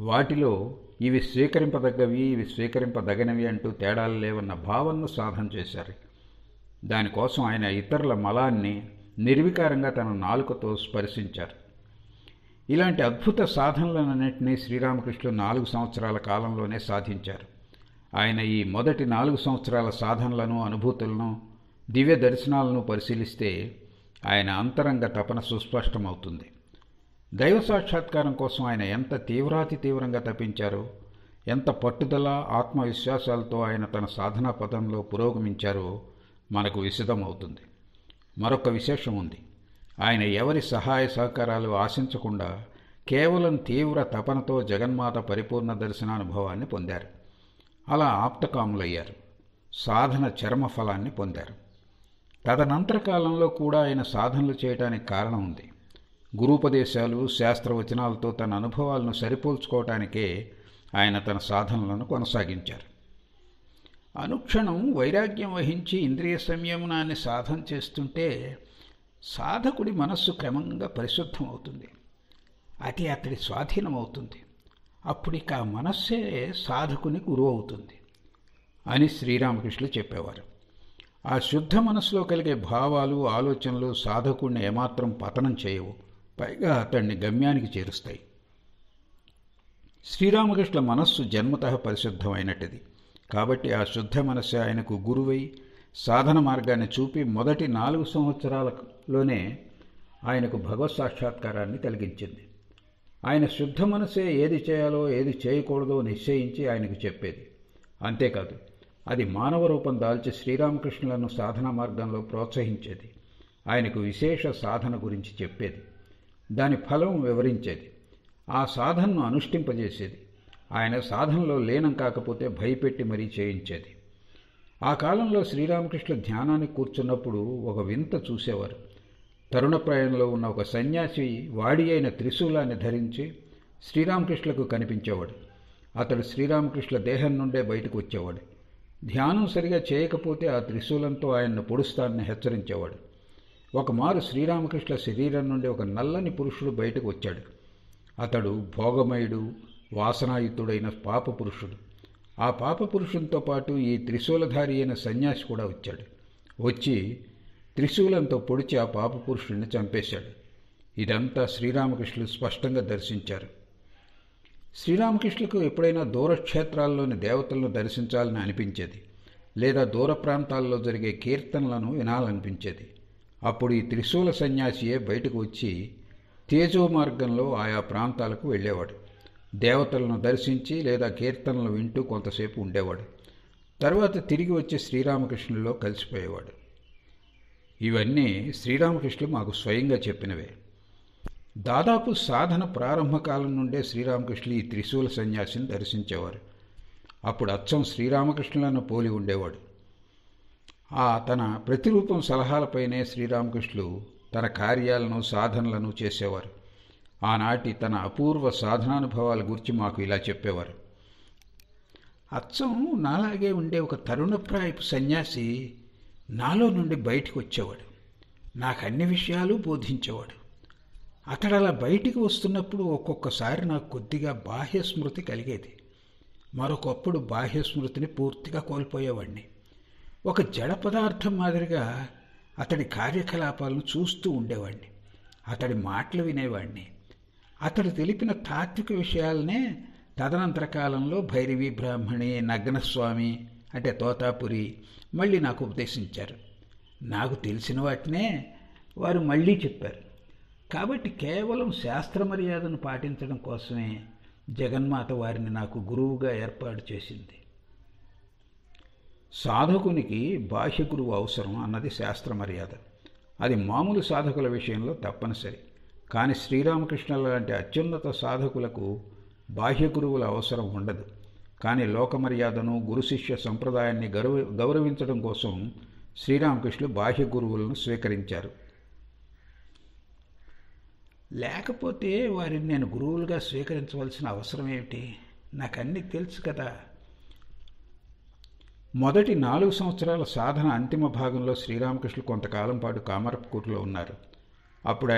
వాటిలో ఇవి స్వీకరింపదగ్గవి, ఇవి స్వీకరింపదగనివి అంటూ తేడాలు లేవన్న భావనను సాధన చేశారు. దానికోసం ఆయన ఇతరుల మలాన్ని నిర్వికారంగా తన నాలుకతో స్పర్శించారు. ఇలాంటి అద్భుత సాధనలన్నింటినీ శ్రీరామకృష్ణులు 4 సంవత్సరాల కాలంలోనే సాధించారు. ఆయన ఈ మొదటి 4 సంవత్సరాల సాధనలను, అనుభూతులను, దివ్య దర్శనాలను పరిశీలిస్తే ఆయన అంతరంగ తపన సుస్పష్టమవుతుంది. దైవ సాక్షాత్కారం కోసం ఆయన ఎంత తీవ్రాతి తీవ్రంగా తపించారో, ఎంత పట్టుదల, ఆత్మవిశ్వాసాలతో ఆయన తన సాధనా పదంలో పురోగమించారో మనకు విశదమవుతుంది. మరొక విశేషం ఉంది. ఆయన ఎవరి సహాయ సహకారాలు ఆశించకుండా కేవలం తీవ్ర తపనతో జగన్మాత పరిపూర్ణ దర్శనానుభవాన్ని పొందారు. అలా ఆప్తకాములయ్యారు. సాధన చరమఫలాన్ని పొందారు. తదనంతర కాలంలో కూడా ఆయన సాధనలు చేయడానికి కారణం ఉంది. గురూపదేశాలు, శాస్త్రవచనాలతో తన అనుభవాలను సరిపోల్చుకోవటానికే ఆయన తన సాధనలను కొనసాగించారు. అనుక్షణం వైరాగ్యం వహించి ఇంద్రియ సంయమనాన్ని సాధన చేస్తుంటే సాధకుడి మనస్సు క్రమంగా పరిశుద్ధమవుతుంది. అది అతడి స్వాధీనమవుతుంది. అప్పుడిక ఆ మనస్సే సాధకుని గురువు అవుతుంది అని శ్రీరామకృష్ణులు చెప్పేవారు. ఆ శుద్ధ మనస్సులో కలిగే భావాలు, ఆలోచనలు సాధకుడిని ఏమాత్రం పతనం చేయవు, పైగా అతన్ని గమ్యానికి చేరుస్తాయి. శ్రీరామకృష్ణ మనస్సు జన్మతః పరిశుద్ధమైనటిది. కాబట్టి ఆ శుద్ధ మనస్సే ఆయనకు గురువై సాధన మార్గాన్ని చూపి మొదటి 4 సంవత్సరాలలోనే ఆయనకు భగవత్ సాక్షాత్కారాన్ని కలిగించింది. ఆయన శుద్ధ మనసే ఏది చేయాలో ఏది చేయకూడదో నిశ్చయించి ఆయనకు చెప్పేది. అంతేకాదు, అది మానవ రూపం దాల్చి శ్రీరామకృష్ణులను సాధనా మార్గంలో ప్రోత్సహించేది. ఆయనకు విశేష సాధన గురించి చెప్పేది, దాని ఫలం వివరించేది, ఆ సాధనను అనుష్ఠింపజేసేది. ఆయన సాధనలో లీనం కాకపోతే భయపెట్టి మరీ చేయించేది. ఆ కాలంలో శ్రీరామకృష్ణ ధ్యానానికి కూర్చున్నప్పుడు ఒక వింత చూసేవారు. తరుణప్రాయంలో ఉన్న ఒక సన్యాసి వాడి అయిన త్రిశూలాన్ని ధరించి శ్రీరామకృష్ణులకు కనిపించేవాడు. అతడు శ్రీరామకృష్ణ దేహం నుండే బయటకు వచ్చేవాడు. ధ్యానం సరిగా చేయకపోతే ఆ త్రిశూలంతో ఆయన్ను పొడుస్తానని హెచ్చరించేవాడు. ఒకమారు శ్రీరామకృష్ణ శరీరం నుండి ఒక నల్లని పురుషుడు బయటకు వచ్చాడు. అతడు భోగమయుడు, వాసనాయుతుడైన పాపపురుషుడు. ఆ పాపపురుషునితో పాటు ఈ త్రిశూలధారి అయిన సన్యాసి కూడా వచ్చాడు. వచ్చి త్రిశూలంతో పొడిచి ఆ పాపపురుషుడిని చంపేశాడు. ఇదంతా శ్రీరామకృష్ణులు స్పష్టంగా దర్శించారు. శ్రీరామకృష్ణులకు ఎప్పుడైనా దూరక్షేత్రాల్లోని దేవతలను దర్శించాలని అనిపించేది, లేదా దూర ప్రాంతాల్లో జరిగే కీర్తనలను వినాలనిపించేది. అప్పుడు ఈ త్రిశూల సన్యాసియే బయటకు వచ్చి తేజో మార్గంలో ఆయా ప్రాంతాలకు వెళ్ళేవాడు. దేవతలను దర్శించి లేదా కీర్తనలు వింటూ కొంతసేపు ఉండేవాడు. తర్వాత తిరిగి వచ్చి శ్రీరామకృష్ణుల్లో కలిసిపోయేవాడు. ఇవన్నీ శ్రీరామకృష్ణులు మాకు స్వయంగా చెప్పినవే. దాదాపు సాధన ప్రారంభకాలం నుండే శ్రీరామకృష్ణులు ఈ త్రిశూల సన్యాసిని దర్శించేవారు. అప్పుడు అచ్చం శ్రీరామకృష్ణులను పోలి ఉండేవాడు. తన ప్రతిరూపం సలహాలపైనే శ్రీరామకృష్ణులు తన కార్యాలను, సాధనలను చేసేవారు. ఆనాటి తన అపూర్వ సాధనానుభవాల గురించి మాకు ఇలా చెప్పేవారు. అచ్చం నాలాగే ఉండే ఒక తరుణప్రాయపు సన్యాసి నాలో నుండి బయటికి వచ్చేవాడు. నాకు అన్ని విషయాలు బోధించేవాడు. అతడు అలా బయటికి వస్తున్నప్పుడు ఒక్కొక్కసారి నాకు కొద్దిగా బాహ్య స్మృతి కలిగేది. మరొకప్పుడు బాహ్య స్మృతిని పూర్తిగా కోల్పోయేవాడిని. ఒక జడ పదార్థం మాదిరిగా అతడి కార్యకలాపాలను చూస్తూ ఉండేవాడిని. అతడి మాటలు వినేవాడిని. అతడు తెలిపిన తాత్విక విషయాలనే తదనంతర కాలంలో భైరవీ బ్రాహ్మణి, నగ్నస్వామి అంటే తోతాపురి మళ్ళీ నాకు ఉపదేశించారు. నాకు తెలిసిన వాటినే వారు మళ్ళీ చెప్పారు. కాబట్టి కేవలం శాస్త్ర మర్యాదను పాటించడం కోసమే జగన్మాత వారిని నాకు గురువుగా ఏర్పాటు చేసింది. సాధకునికి బాహ్య గురువు అవసరం అన్నది శాస్త్ర మర్యాద. అది మామూలు సాధకుల విషయంలో తప్పనిసరి. కానీ శ్రీరామకృష్ణుల లాంటి అత్యున్నత సాధకులకు బాహ్య గురువుల అవసరం ఉండదు. కానీ లోక మర్యాదను, గురు శిష్య సంప్రదాయాన్ని గౌరవించడం కోసం శ్రీరామకృష్ణులు బాహ్య గురువులను స్వీకరించారు. లేకపోతే వారిని నేను గురువులుగా స్వీకరించవలసిన అవసరం ఏమిటి? నాకన్నీ తెలుసు కదా. మొదటి 4 సంవత్సరాల సాధన అంతిమ భాగంలో శ్రీరామకృష్ణులు కొంతకాలం పాటు కామర్పకూరులో ఉన్నారు. అప్పుడు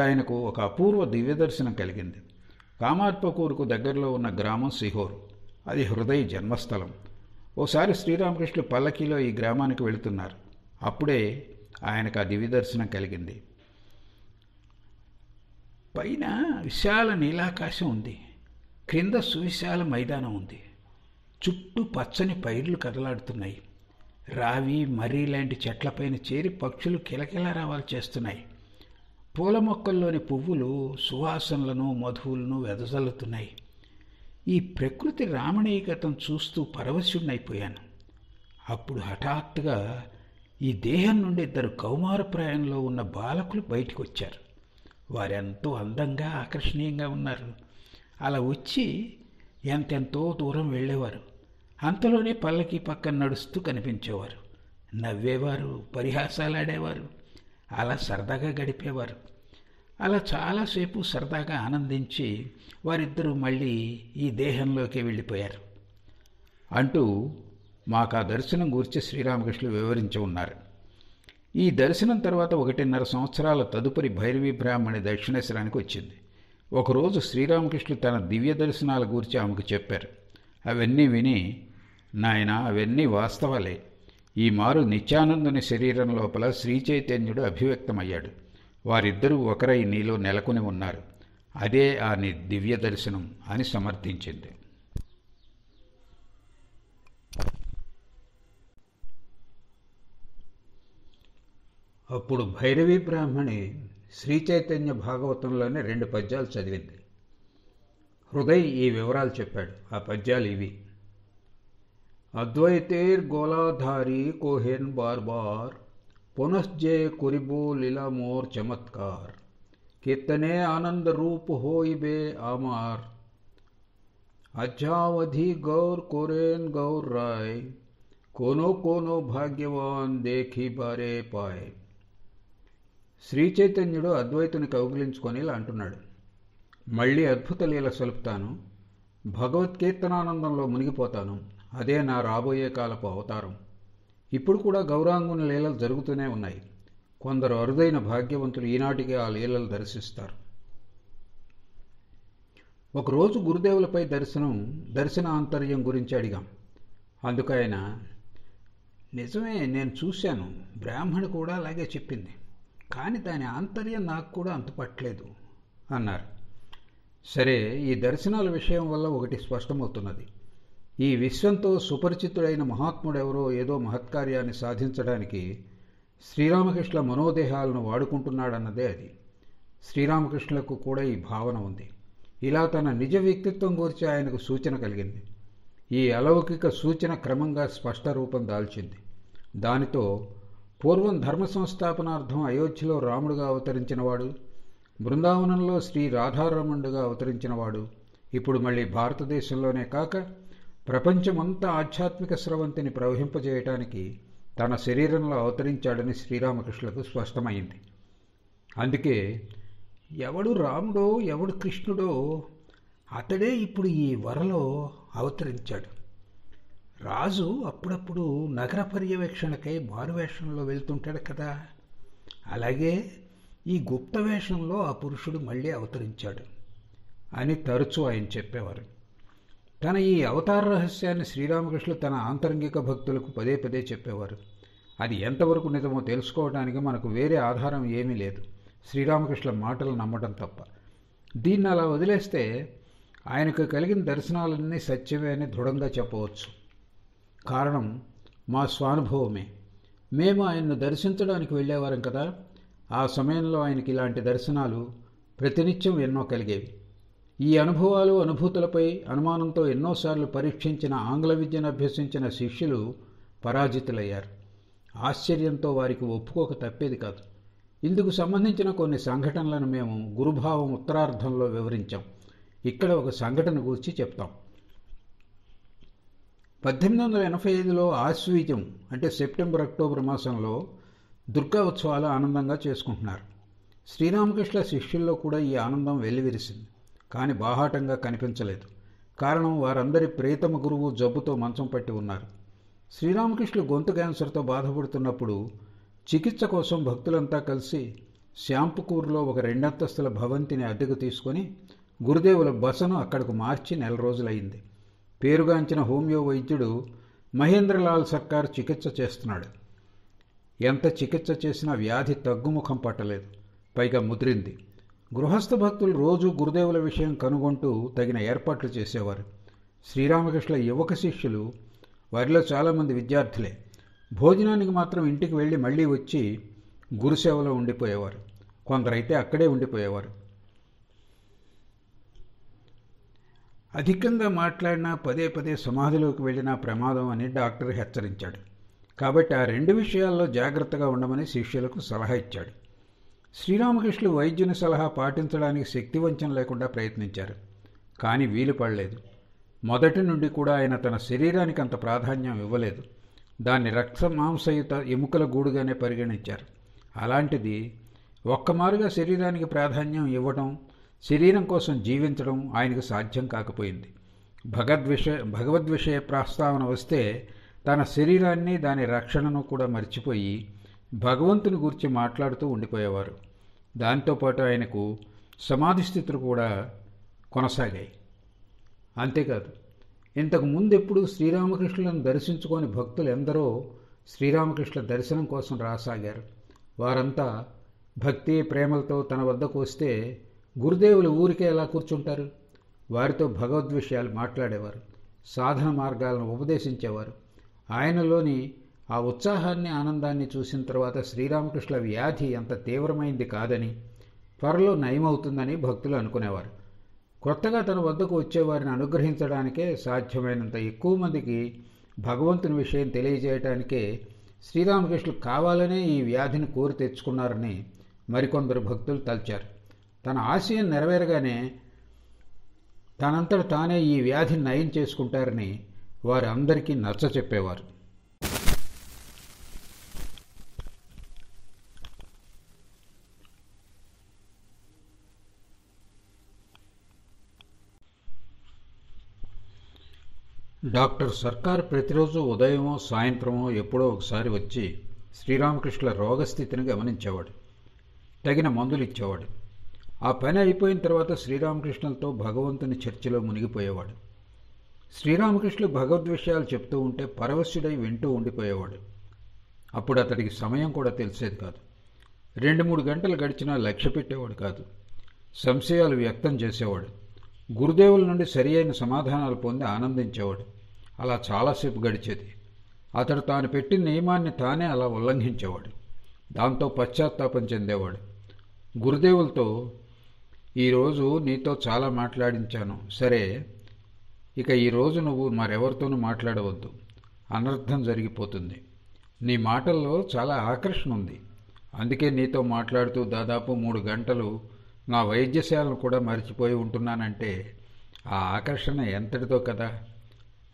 ఆయనకు ఒక అపూర్వ దివ్యదర్శనం కలిగింది. కామార్పకూరుకు దగ్గరలో ఉన్న గ్రామం సిహోర్. అది హృదయ జన్మస్థలం. ఓసారి శ్రీరామకృష్ణులు పల్లకీలో ఈ గ్రామానికి వెళుతున్నారు. అప్పుడే ఆయనకు ఆ దివ్యదర్శనం కలిగింది. పైన విశాల నీలాకాశం ఉంది. క్రింద సువిశాల మైదానం ఉంది. చుట్టూ పచ్చని పైర్లు కదలాడుతున్నాయి. రావి, మర్రి లాంటి చెట్లపైన చేరి పక్షులు కిలకిలారావాలు చేస్తున్నాయి. పూల మొక్కల్లోని పువ్వులు సువాసనలను, మధువులను వెదజల్లుతున్నాయి. ఈ ప్రకృతి రామణీయగతం చూస్తూ పరవశుడినైపోయాను. అప్పుడు హఠాత్తుగా ఈ దేహం నుండి 2 కౌమారప్రాయంలో ఉన్న బాలకులు బయటికి వచ్చారు. వారెంతో అందంగా, ఆకర్షణీయంగా ఉన్నారు. అలా వచ్చి ఎంతెంతో దూరం వెళ్ళేవారు. అంతలోనే పల్లకి పక్కన నడుస్తూ కనిపించేవారు. నవ్వేవారు, పరిహాసాలాడేవారు. అలా సరదాగా గడిపేవారు. అలా చాలాసేపు సరదాగా ఆనందించి వారిద్దరూ మళ్ళీ ఈ దేహంలోకి వెళ్ళిపోయారు అంటూ మాకు ఆ దర్శనం గురించి శ్రీరామకృష్ణులు వివరించి ఉన్నారు. ఈ దర్శనం తర్వాత 1.5 సంవత్సరాల తదుపరి భైరవీ బ్రాహ్మణి దక్షిణేశ్వరానికి వచ్చింది. ఒకరోజు శ్రీరామకృష్ణులు తన దివ్య దర్శనాల గురించి ఆమెకు చెప్పారు. అవన్నీ విని, నాయనా, అవన్నీ వాస్తవాలే. ఈ మారు నిత్యానందుని శరీరం లోపల శ్రీచైతన్యుడు అభివ్యక్తమయ్యాడు. వారిద్దరూ ఒకరై నీలో నెలకొని ఉన్నారు. అదే ఆ దివ్య దర్శనం అని సమర్థించింది. అప్పుడు భైరవీ బ్రాహ్మణి శ్రీచైతన్య భాగవతంలోని 2 పద్యాలు చదివింది. హృదయ్ ఈ వివరాలు చెప్పాడు. ఆ పద్యాలు ఇవి: అద్వైతేర్ గోలాధారి కోహెన్ బార్ బార్ పునశ్జయ కురిబో లీలా మోర్ చమత్కార్ कीर्तने आनंद रूप होई बे आमार अध्यावधि गौर कोरेन गौर राय कोनो कोनो భాగ్యవాన్ దేఖి బారే పాయ్. శ్రీ చైతన్యుడు అద్వైతుని కౌగిలించుకొని ఇలా అంటున్నాడు: మళ్ళీ అద్భుత లీల సలుపుతాను, భగవత్కీర్తనానందంలో మునిగిపోతాను. అదే నా రాబోయే కాలపు అవతారం. ఇప్పుడు కూడా గౌరాంగుని లీలలు జరుగుతూనే ఉన్నాయి. కొందరు అరుదైన భాగ్యవంతులు ఈనాటికి ఆ లీలలు దర్శిస్తారు. ఒకరోజు గురుదేవులపై దర్శన ఆంతర్యం గురించి అడిగాం. అందుకు ఆయన, నిజమే, నేను చూశాను, బ్రాహ్మణి కూడా అలాగే చెప్పింది, కానీ దాని ఆంతర్యం నాకు కూడా అంతుపట్టలేదు అన్నారు. సరే, ఈ దర్శనాల విషయం వల్ల ఒకటి స్పష్టమవుతున్నది. ఈ విశ్వంతో సుపరిచితుడైన మహాత్ముడెవరో ఏదో మహత్కార్యాన్ని సాధించడానికి శ్రీరామకృష్ణుల మనోదేహాలను వాడుకుంటున్నాడన్నదే అది. శ్రీరామకృష్ణులకు కూడా ఈ భావన ఉంది. ఇలా తన నిజ వ్యక్తిత్వం గురించి ఆయనకు సూచన కలిగింది. ఈ అలౌకిక సూచన క్రమంగా స్పష్ట రూపం దాల్చింది. దానితో పూర్వం ధర్మ సంస్థాపనార్థం అయోధ్యలో రాముడుగా అవతరించినవాడు, బృందావనంలో శ్రీ రాధారమణుడుగా అవతరించినవాడు, ఇప్పుడు మళ్ళీ భారతదేశంలోనే కాక ప్రపంచమంతా ఆధ్యాత్మిక స్రవంతిని ప్రవహింపజేయటానికి తన శరీరంలో అవతరించాడని శ్రీరామకృష్ణులకు స్పష్టమైంది. అందుకే ఎవడు రాముడో ఎవడు కృష్ణుడో అతడే ఇప్పుడు ఈ వరలో అవతరించాడు. రాజు అప్పుడప్పుడు నగర పర్యవేక్షణకై మారువేషంలో వెళ్తుంటాడు కదా, అలాగే ఈ గుప్త వేషంలో ఆ పురుషుడు మళ్ళీ అవతరించాడు అని తరచూ ఆయన చెప్పేవారు. తన ఈ అవతార రహస్యాన్ని శ్రీరామకృష్ణులు తన ఆంతరంగిక భక్తులకు పదే పదే చెప్పేవారు. అది ఎంతవరకు నిజమో తెలుసుకోవడానికి మనకు వేరే ఆధారం ఏమీ లేదు, శ్రీరామకృష్ణుల మాటలు నమ్మడం తప్ప. దీన్ని అలా వదిలేస్తే ఆయనకు కలిగిన దర్శనాలన్నీ సత్యమే అని దృఢంగా చెప్పవచ్చు. కారణం మా స్వానుభవమే. మేము ఆయన్ను దర్శించడానికి వెళ్ళేవారం కదా, ఆ సమయంలో ఆయనకి ఇలాంటి దర్శనాలు ప్రతినిత్యం ఎన్నో కలిగేవి. ఈ అనుభవాలు అనుభూతులపై అనుమానంతో ఎన్నోసార్లు పరీక్షించిన ఆంగ్ల విద్యను అభ్యసించిన శిష్యులు పరాజితులయ్యారు. ఆశ్చర్యంతో వారికి ఒప్పుకోక తప్పేది కాదు. ఇందుకు సంబంధించిన కొన్ని సంఘటనలను మేము గురుభావం ఉత్తరార్ధంలో వివరించాం. ఇక్కడ ఒక సంఘటన గురించి చెప్తాం. 1885లో ఆశ్వీజం అంటే సెప్టెంబర్ అక్టోబర్ మాసంలో దుర్గా ఉత్సవాలు ఆనందంగా చేసుకుంటున్నారు. శ్రీరామకృష్ణ శిష్యుల్లో కూడా ఈ ఆనందం వెల్లివిరిసింది. కానీ బాహాటంగా కనిపించలేదు. కారణం, వారందరి ప్రియతమ గురువు జబ్బుతో మంచం పట్టి ఉన్నారు. శ్రీరామకృష్ణులు గొంతు క్యాన్సర్తో బాధపడుతున్నప్పుడు చికిత్స కోసం భక్తులంతా కలిసి శ్యాంపుకూరులో ఒక 2 అంతస్తుల భవంతిని అద్దెకు తీసుకొని గురుదేవుల బసను అక్కడకు మార్చి 4 రోజులైంది. పేరుగాంచిన హోమియో వైద్యుడు మహేంద్రలాల్ సర్కార్ చికిత్స చేస్తున్నాడు. ఎంత చికిత్స చేసినా వ్యాధి తగ్గుముఖం పట్టలేదు, పైగా ముదిరింది. గృహస్థ భక్తులు రోజు గురుదేవుల విషయం కనుగొంటూ తగిన ఏర్పాట్లు చేసేవారు. శ్రీరామకృష్ణుల యువక శిష్యులు, వారిలో చాలామంది విద్యార్థులే, భోజనానికి మాత్రం ఇంటికి వెళ్ళి మళ్ళీ వచ్చి గురుసేవలో ఉండిపోయేవారు. కొందరైతే అక్కడే ఉండిపోయేవారు. అధికంగా మాట్లాడినా పదే పదే సమాధిలోకి వెళ్ళినా ప్రమాదం అని డాక్టర్ హెచ్చరించాడు. కాబట్టి ఆ 2 విషయాల్లో జాగ్రత్తగా ఉండమని శిష్యులకు సలహా ఇచ్చాడు. శ్రీరామకృష్ణులు వైద్యుని సలహా పాటించడానికి శక్తివంచన లేకుండా ప్రయత్నించారు. కానీ వీలు పడలేదు. మొదటి నుండి కూడా ఆయన తన శరీరానికి అంత ప్రాధాన్యం ఇవ్వలేదు. దాన్ని రక్త మాంసయుత ఎముకల గూడుగానే పరిగణించారు. అలాంటిది ఒక్కమారుగా శరీరానికి ప్రాధాన్యం ఇవ్వడం, శరీరం కోసం జీవించడం ఆయనకు సాధ్యం కాకపోయింది. భగవద్విషయ ప్రస్తావన వస్తే తన శరీరాన్ని దాని రక్షణను కూడా మర్చిపోయి భగవంతుని గురించి మాట్లాడుతూ ఉండిపోయేవారు. దాంతోపాటు ఆయనకు సమాధి స్థితులు కూడా కొనసాగాయి. అంతేకాదు, ఇంతకు ముందెప్పుడు శ్రీరామకృష్ణులను దర్శించుకొని భక్తులు ఎందరో శ్రీరామకృష్ణ దర్శనం కోసం రాసాగారు. వారంతా భక్తి ప్రేమలతో తన వద్దకు వస్తే గురుదేవులు ఊరికే ఎలా కూర్చుంటారు? వారితో భగవద్ విషయాలు మాట్లాడేవారు, సాధన మార్గాలను ఉపదేశించేవారు. ఆయనలోని ఆ ఉత్సాహాన్ని ఆనందాన్ని చూసిన తర్వాత శ్రీరామకృష్ణ వ్యాధి అంత తీవ్రమైంది కాదని, త్వరలో నయమవుతుందని భక్తులు అనుకునేవారు. కొత్తగా తన వద్దకు వచ్చేవారిని అనుగ్రహించడానికే, సాధ్యమైనంత ఎక్కువ మందికి భగవంతుని విషయం తెలియజేయటానికే శ్రీరామకృష్ణులు కావాలనే ఈ వ్యాధిని కోరి తెచ్చుకున్నారని మరికొందరు భక్తులు తలచారు. తన ఆశయం నెరవేరగానే తనంతట తానే ఈ వ్యాధిని నయం చేసుకుంటారని వారు అందరికీ నచ్చచెప్పేవారు. డాక్టర్ సర్కార్ ప్రతిరోజు ఉదయమో సాయంత్రమో ఎప్పుడో ఒకసారి వచ్చి శ్రీరామకృష్ణుల రోగస్థితిని గమనించేవాడు, తగిన మందులు ఇచ్చేవాడు. ఆ పని అయిపోయిన తర్వాత శ్రీరామకృష్ణులతో భగవంతుని చర్చలో మునిగిపోయేవాడు. శ్రీరామకృష్ణులు భగవద్ విషయాలు చెప్తూ ఉంటే పరవశుడై వింటూ ఉండిపోయేవాడు. అప్పుడు అతడికి సమయం కూడా తెలిసేది కాదు. 2-3 గంటలు గడిచినా లక్ష్య పెట్టేవాడు కాదు. సంశయాలు వ్యక్తం చేసేవాడు. గురుదేవుల నుండి సరి అయిన సమాధానాలు పొంది ఆనందించేవాడు. అలా చాలాసేపు గడిచేది. అతడు తాను పెట్టిన నియమాన్ని తానే అలా ఉల్లంఘించేవాడు. దాంతో పశ్చాత్తాపం చెందేవాడు. గురుదేవులతో, ఈరోజు నీతో చాలా మాట్లాడించాను, సరే ఇక ఈరోజు నువ్వు మరెవరితోనూ మాట్లాడవద్దు, అనర్థం జరిగిపోతుంది. నీ మాటల్లో చాలా ఆకర్షణ ఉంది, అందుకే నీతో మాట్లాడుతూ దాదాపు 3 గంటలు నా వైద్యశాలను కూడా మర్చిపోయి ఉంటున్నానంటే ఆ ఆకర్షణ ఎంతటితో కదా.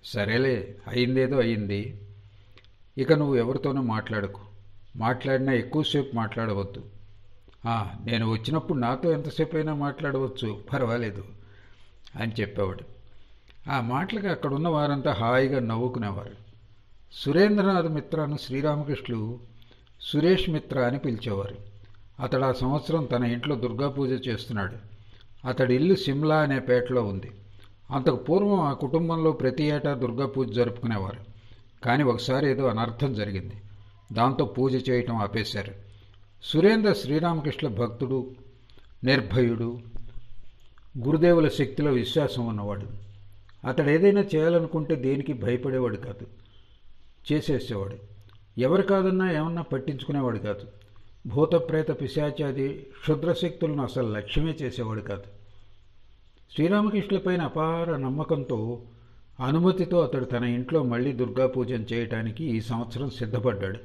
సరేలే, అయిందేదో అయింది, ఇక నువ్వు ఎవరితోనూ మాట్లాడకు, మాట్లాడినా ఎక్కువసేపు మాట్లాడవద్దు. నేను వచ్చినప్పుడు నాతో ఎంతసేపు అయినా మాట్లాడవచ్చు, పర్వాలేదు అని చెప్పేవాడు. ఆ మాటలకు అక్కడున్న వారంతా హాయిగా నవ్వుకునేవారు. సురేంద్రనాథ్ మిత్రను శ్రీరామకృష్ణులు సురేష్ మిత్ర అని పిలిచేవారు. అతడు ఆ సంవత్సరం తన ఇంట్లో దుర్గాపూజ చేస్తున్నాడు. అతడి ఇల్లు సిమ్లా అనే పేటలో ఉంది. అంతకు పూర్వం ఆ కుటుంబంలో ప్రతి ఏటా దుర్గాపూజ జరుపుకునేవారు. కానీ ఒకసారి ఏదో అనర్థం జరిగింది. దాంతో పూజ చేయటం ఆపేశారు. సురేంద్ర శ్రీరామకృష్ణ భక్తుడు, నిర్భయుడు, గురుదేవుల శక్తిలో విశ్వాసం ఉన్నవాడు. అతడు ఏదైనా చేయాలనుకుంటే దేనికి భయపడేవాడు కాదు, చేసేసేవాడు. ఎవరు కాదన్నా ఏమన్నా పట్టించుకునేవాడు కాదు. భూత ప్రేత పిశాచాది క్షుద్రశక్తులను అసలు లక్ష్యమే చేసేవాడు కాదు. శ్రీరామకృష్ణులపైన అపార నమ్మకంతో, అనుమతితో అతడు తన ఇంట్లో మళ్లీ దుర్గాపూజను చేయటానికి ఈ సంవత్సరం సిద్ధపడ్డాడు.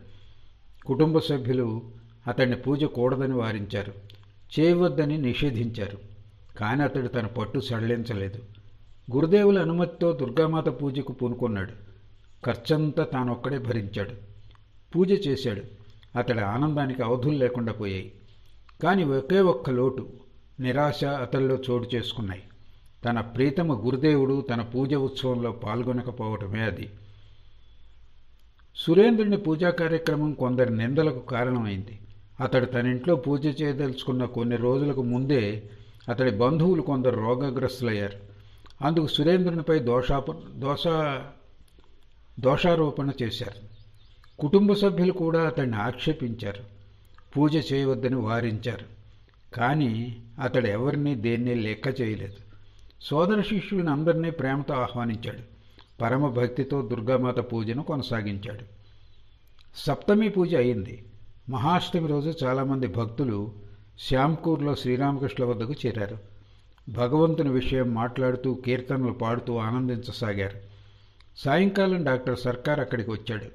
కుటుంబ సభ్యులు అతడిని పూజ కూడదని వారించారు, చేయవద్దని నిషేధించారు. కానీ అతడు తన పట్టు సడలించలేదు. గురుదేవుల అనుమతితో దుర్గామాత పూజకు పూనుకున్నాడు. ఖర్చంతా తానొక్కడే భరించాడు. పూజ చేశాడు. అతడి ఆనందానికి అవధులు లేకుండా పోయాయి. కానీ ఒకే ఒక్క లోటు, నిరాశ అతడిలో చోటు చేసుకున్నాయి. తన ప్రీతమ గురుదేవుడు తన పూజ ఉత్సవంలో పాల్గొనకపోవటమే అది. సురేంద్రుని పూజా కార్యక్రమం కొందరి నిందలకు కారణమైంది. అతడు తన ఇంట్లో పూజ చేయదలుచుకున్న కొన్ని రోజులకు ముందే అతడి బంధువులు కొందరు రోగగ్రస్తులయ్యారు. అందుకు సురేంద్రునిపై దోషారోపణ చేశారు. కుటుంబ సభ్యులు కూడా అతడిని ఆక్షేపించారు, పూజ చేయవద్దని వారించారు. కానీ అతడు ఎవరినీ దేన్ని లెక్క చేయలేదు. సోదర శిష్యులను అందరినీ ప్రేమతో ఆహ్వానించాడు. పరమ భక్తితో దుర్గామాత పూజను కొనసాగించాడు. సప్తమి పూజ అయింది. మహాష్టమి రోజు చాలామంది భక్తులు శ్యాంపూర్లో శ్రీరామకృష్ణ వద్దకు చేరారు. భగవంతుని విషయం మాట్లాడుతూ కీర్తనలు పాడుతూ ఆనందించసాగారు. సాయంకాలం డాక్టర్ సర్కార్ అక్కడికి వచ్చాడు.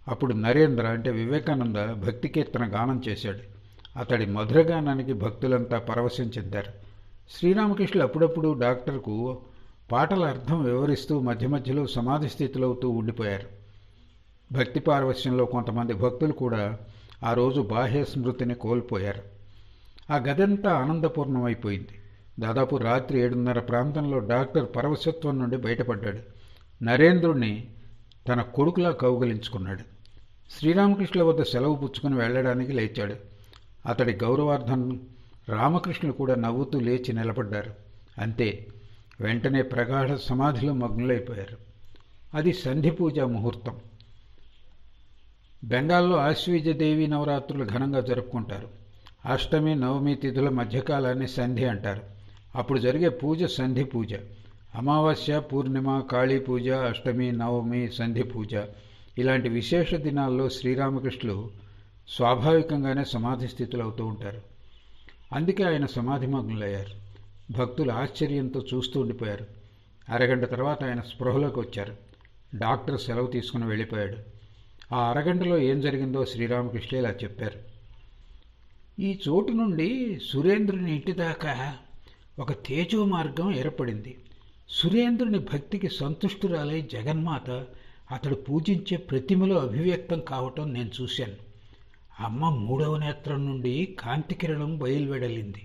అప్పుడు నరేంద్ర అంటే వివేకానంద భక్తి కీర్తన గానం చేశాడు. అతడి మధురగానానికి భక్తులంతా పరవశం చెందారు. శ్రీరామకృష్ణులు అప్పుడప్పుడు డాక్టర్కు పాటల అర్థం వివరిస్తూ మధ్య మధ్యలో సమాధి స్థితిలోతూ ఉండిపోయారు. భక్తి పారవశ్యంలో కొంతమంది భక్తులు కూడా ఆ రోజు బాహ్య స్మృతిని కోల్పోయారు. ఆ గదంతా ఆనందపూర్ణమైపోయింది. దాదాపు రాత్రి 7:30 ప్రాంతంలో డాక్టర్ పరవశత్వం నుండి బయటపడ్డాడు. నరేంద్రుణ్ణి తన కొడుకులా కౌగలించుకున్నాడు. శ్రీరామకృష్ణుల వద్ద సెలవు పుచ్చుకుని వెళ్ళడానికి లేచాడు. అతడి గౌరవార్థం రామకృష్ణులు కూడా నవ్వుతూ లేచి నిలబడ్డారు. అంతే, వెంటనే ప్రగాఢ సమాధిలో మగ్నులైపోయారు. అది సంధి పూజ ముహూర్తం. బెంగాల్లో ఆశ్వీజ దేవి నవరాత్రులు ఘనంగా జరుపుకుంటారు. అష్టమి, నవమి తిథుల మధ్యకాలాన్ని సంధి అంటారు. అప్పుడు జరిగే పూజ సంధి పూజ. అమావాస్య, పూర్ణిమ, కాళీ పూజ, అష్టమి, నవమి, సంధి పూజ ఇలాంటి విశేష దినాల్లో శ్రీరామకృష్ణులు స్వాభావికంగానే సమాధి స్థితులు అవుతూ ఉంటారు. అందుకే ఆయన సమాధిమగ్నులయ్యారు. భక్తులు ఆశ్చర్యంతో చూస్తూ ఉండిపోయారు. అరగంట తర్వాత ఆయన స్పృహలోకి వచ్చారు. డాక్టర్ సెలవు తీసుకుని వెళ్ళిపోయాడు. ఆ అరగంటలో ఏం జరిగిందో శ్రీరామకృష్ణ ఇలా చెప్పారు. ఈ చోటు నుండి సురేంద్రుని ఇంటి దాకా ఒక తేజో మార్గం ఏర్పడింది. సురేంద్రుని భక్తికి సంతుష్టురాలై జగన్మాత అతడు పూజించే ప్రతిమలో అభివ్యక్తం కావటం నేను చూశాను. అమ్మ 3వ నేత్రం నుండి కాంతి కిరణం బయలువెడలింది.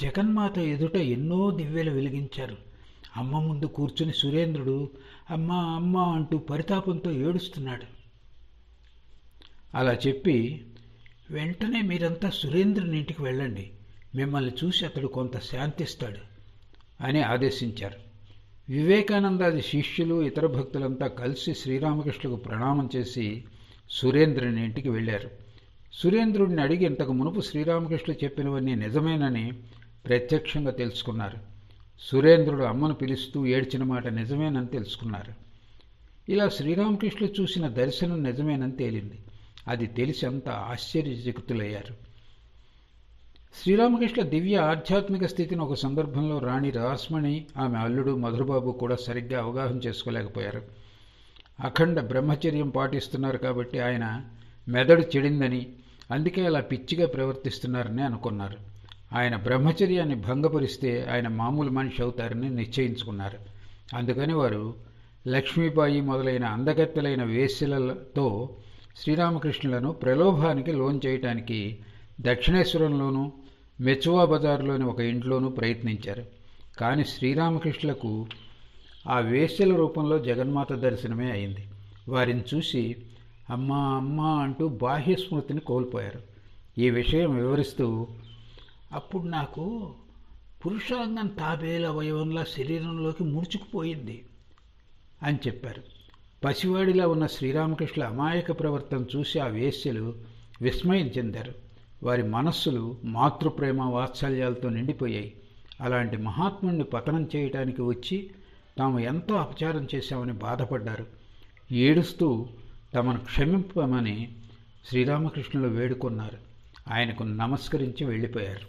జగన్మాత ఎదుట ఎన్నో దివ్యలు వెలిగించారు. అమ్మ ముందు కూర్చుని సురేంద్రుడు అమ్మ అమ్మ అంటూ పరితాపంతో ఏడుస్తున్నాడు. అలా చెప్పి, వెంటనే మీరంతా సురేంద్రుని ఇంటికి వెళ్ళండి, మిమ్మల్ని చూసి అతడు కొంత శాంతిస్తాడు అని ఆదేశించారు. వివేకానందాది శిష్యులు, ఇతర భక్తులంతా కలిసి శ్రీరామకృష్ణులకు ప్రణామం చేసి సురేంద్రుని ఇంటికి వెళ్ళారు. సురేంద్రుడిని అడిగి ఇంతకు మునుపు శ్రీరామకృష్ణులు చెప్పినవన్నీ నిజమేనని ప్రత్యక్షంగా తెలుసుకున్నారు. సురేంద్రుడు అమ్మను పిలుస్తూ ఏడ్చిన మాట నిజమేనని తెలుసుకున్నారు. ఇలా శ్రీరామకృష్ణులు చూసిన దర్శనం నిజమేనని తేలింది. అది తెలిసి అంతా ఆశ్చర్యచకితులయ్యారు. శ్రీరామకృష్ణ దివ్య ఆధ్యాత్మిక స్థితిని ఒక సందర్భంలో రాణి రాస్మణి, ఆమె అల్లుడు మధురబాబు కూడా సరిగ్గా అవగాహన చేసుకోలేకపోయారు. అఖండ బ్రహ్మచర్యం పాటిస్తున్నారు కాబట్టి ఆయన మెదడు చెడిందని, అందుకే అలా పిచ్చిగా ప్రవర్తిస్తున్నారని అనుకున్నారు. ఆయన బ్రహ్మచర్యాన్ని భంగపరిస్తే ఆయన మామూలు మనిషి అవుతారని నిశ్చయించుకున్నారు. అందుకని వారు లక్ష్మీబాయి మొదలైన అందగత్తెలైన వేశ్యలతో శ్రీరామకృష్ణులను ప్రలోభానికి లోన్ చేయటానికి దక్షిణేశ్వరంలోనూ మెచువా బజార్లోని ఒక ఇంట్లోనూ ప్రయత్నించారు. కానీ శ్రీరామకృష్ణులకు ఆ వేశ్యల రూపంలో జగన్మాత దర్శనమే అయింది. వారిని చూసి అమ్మా అమ్మా అంటూ బాహ్య స్మృతిని కోల్పోయారు. ఈ విషయం వివరిస్తూ, అప్పుడు నాకు పురుషాంగం తాబేల అవయవంలా శరీరంలోకి ముడుచుకుపోయింది అని చెప్పారు. పసివాడిలా ఉన్న శ్రీరామకృష్ణుల అమాయక ప్రవర్తన చూసి ఆ వేశ్యలు విస్మయం చెందారు. వారి మనస్సులు మాతృప్రేమ వాత్సల్యాలతో నిండిపోయాయి. అలాంటి మహాత్ముడిని పతనం చేయటానికి వచ్చి తాము ఎంతో అపచారం చేశామని బాధపడ్డారు. ఏడుస్తూ తమను క్షమింపమని శ్రీరామకృష్ణులు వేడుకున్నారు. ఆయనకు నమస్కరించి వెళ్ళిపోయారు.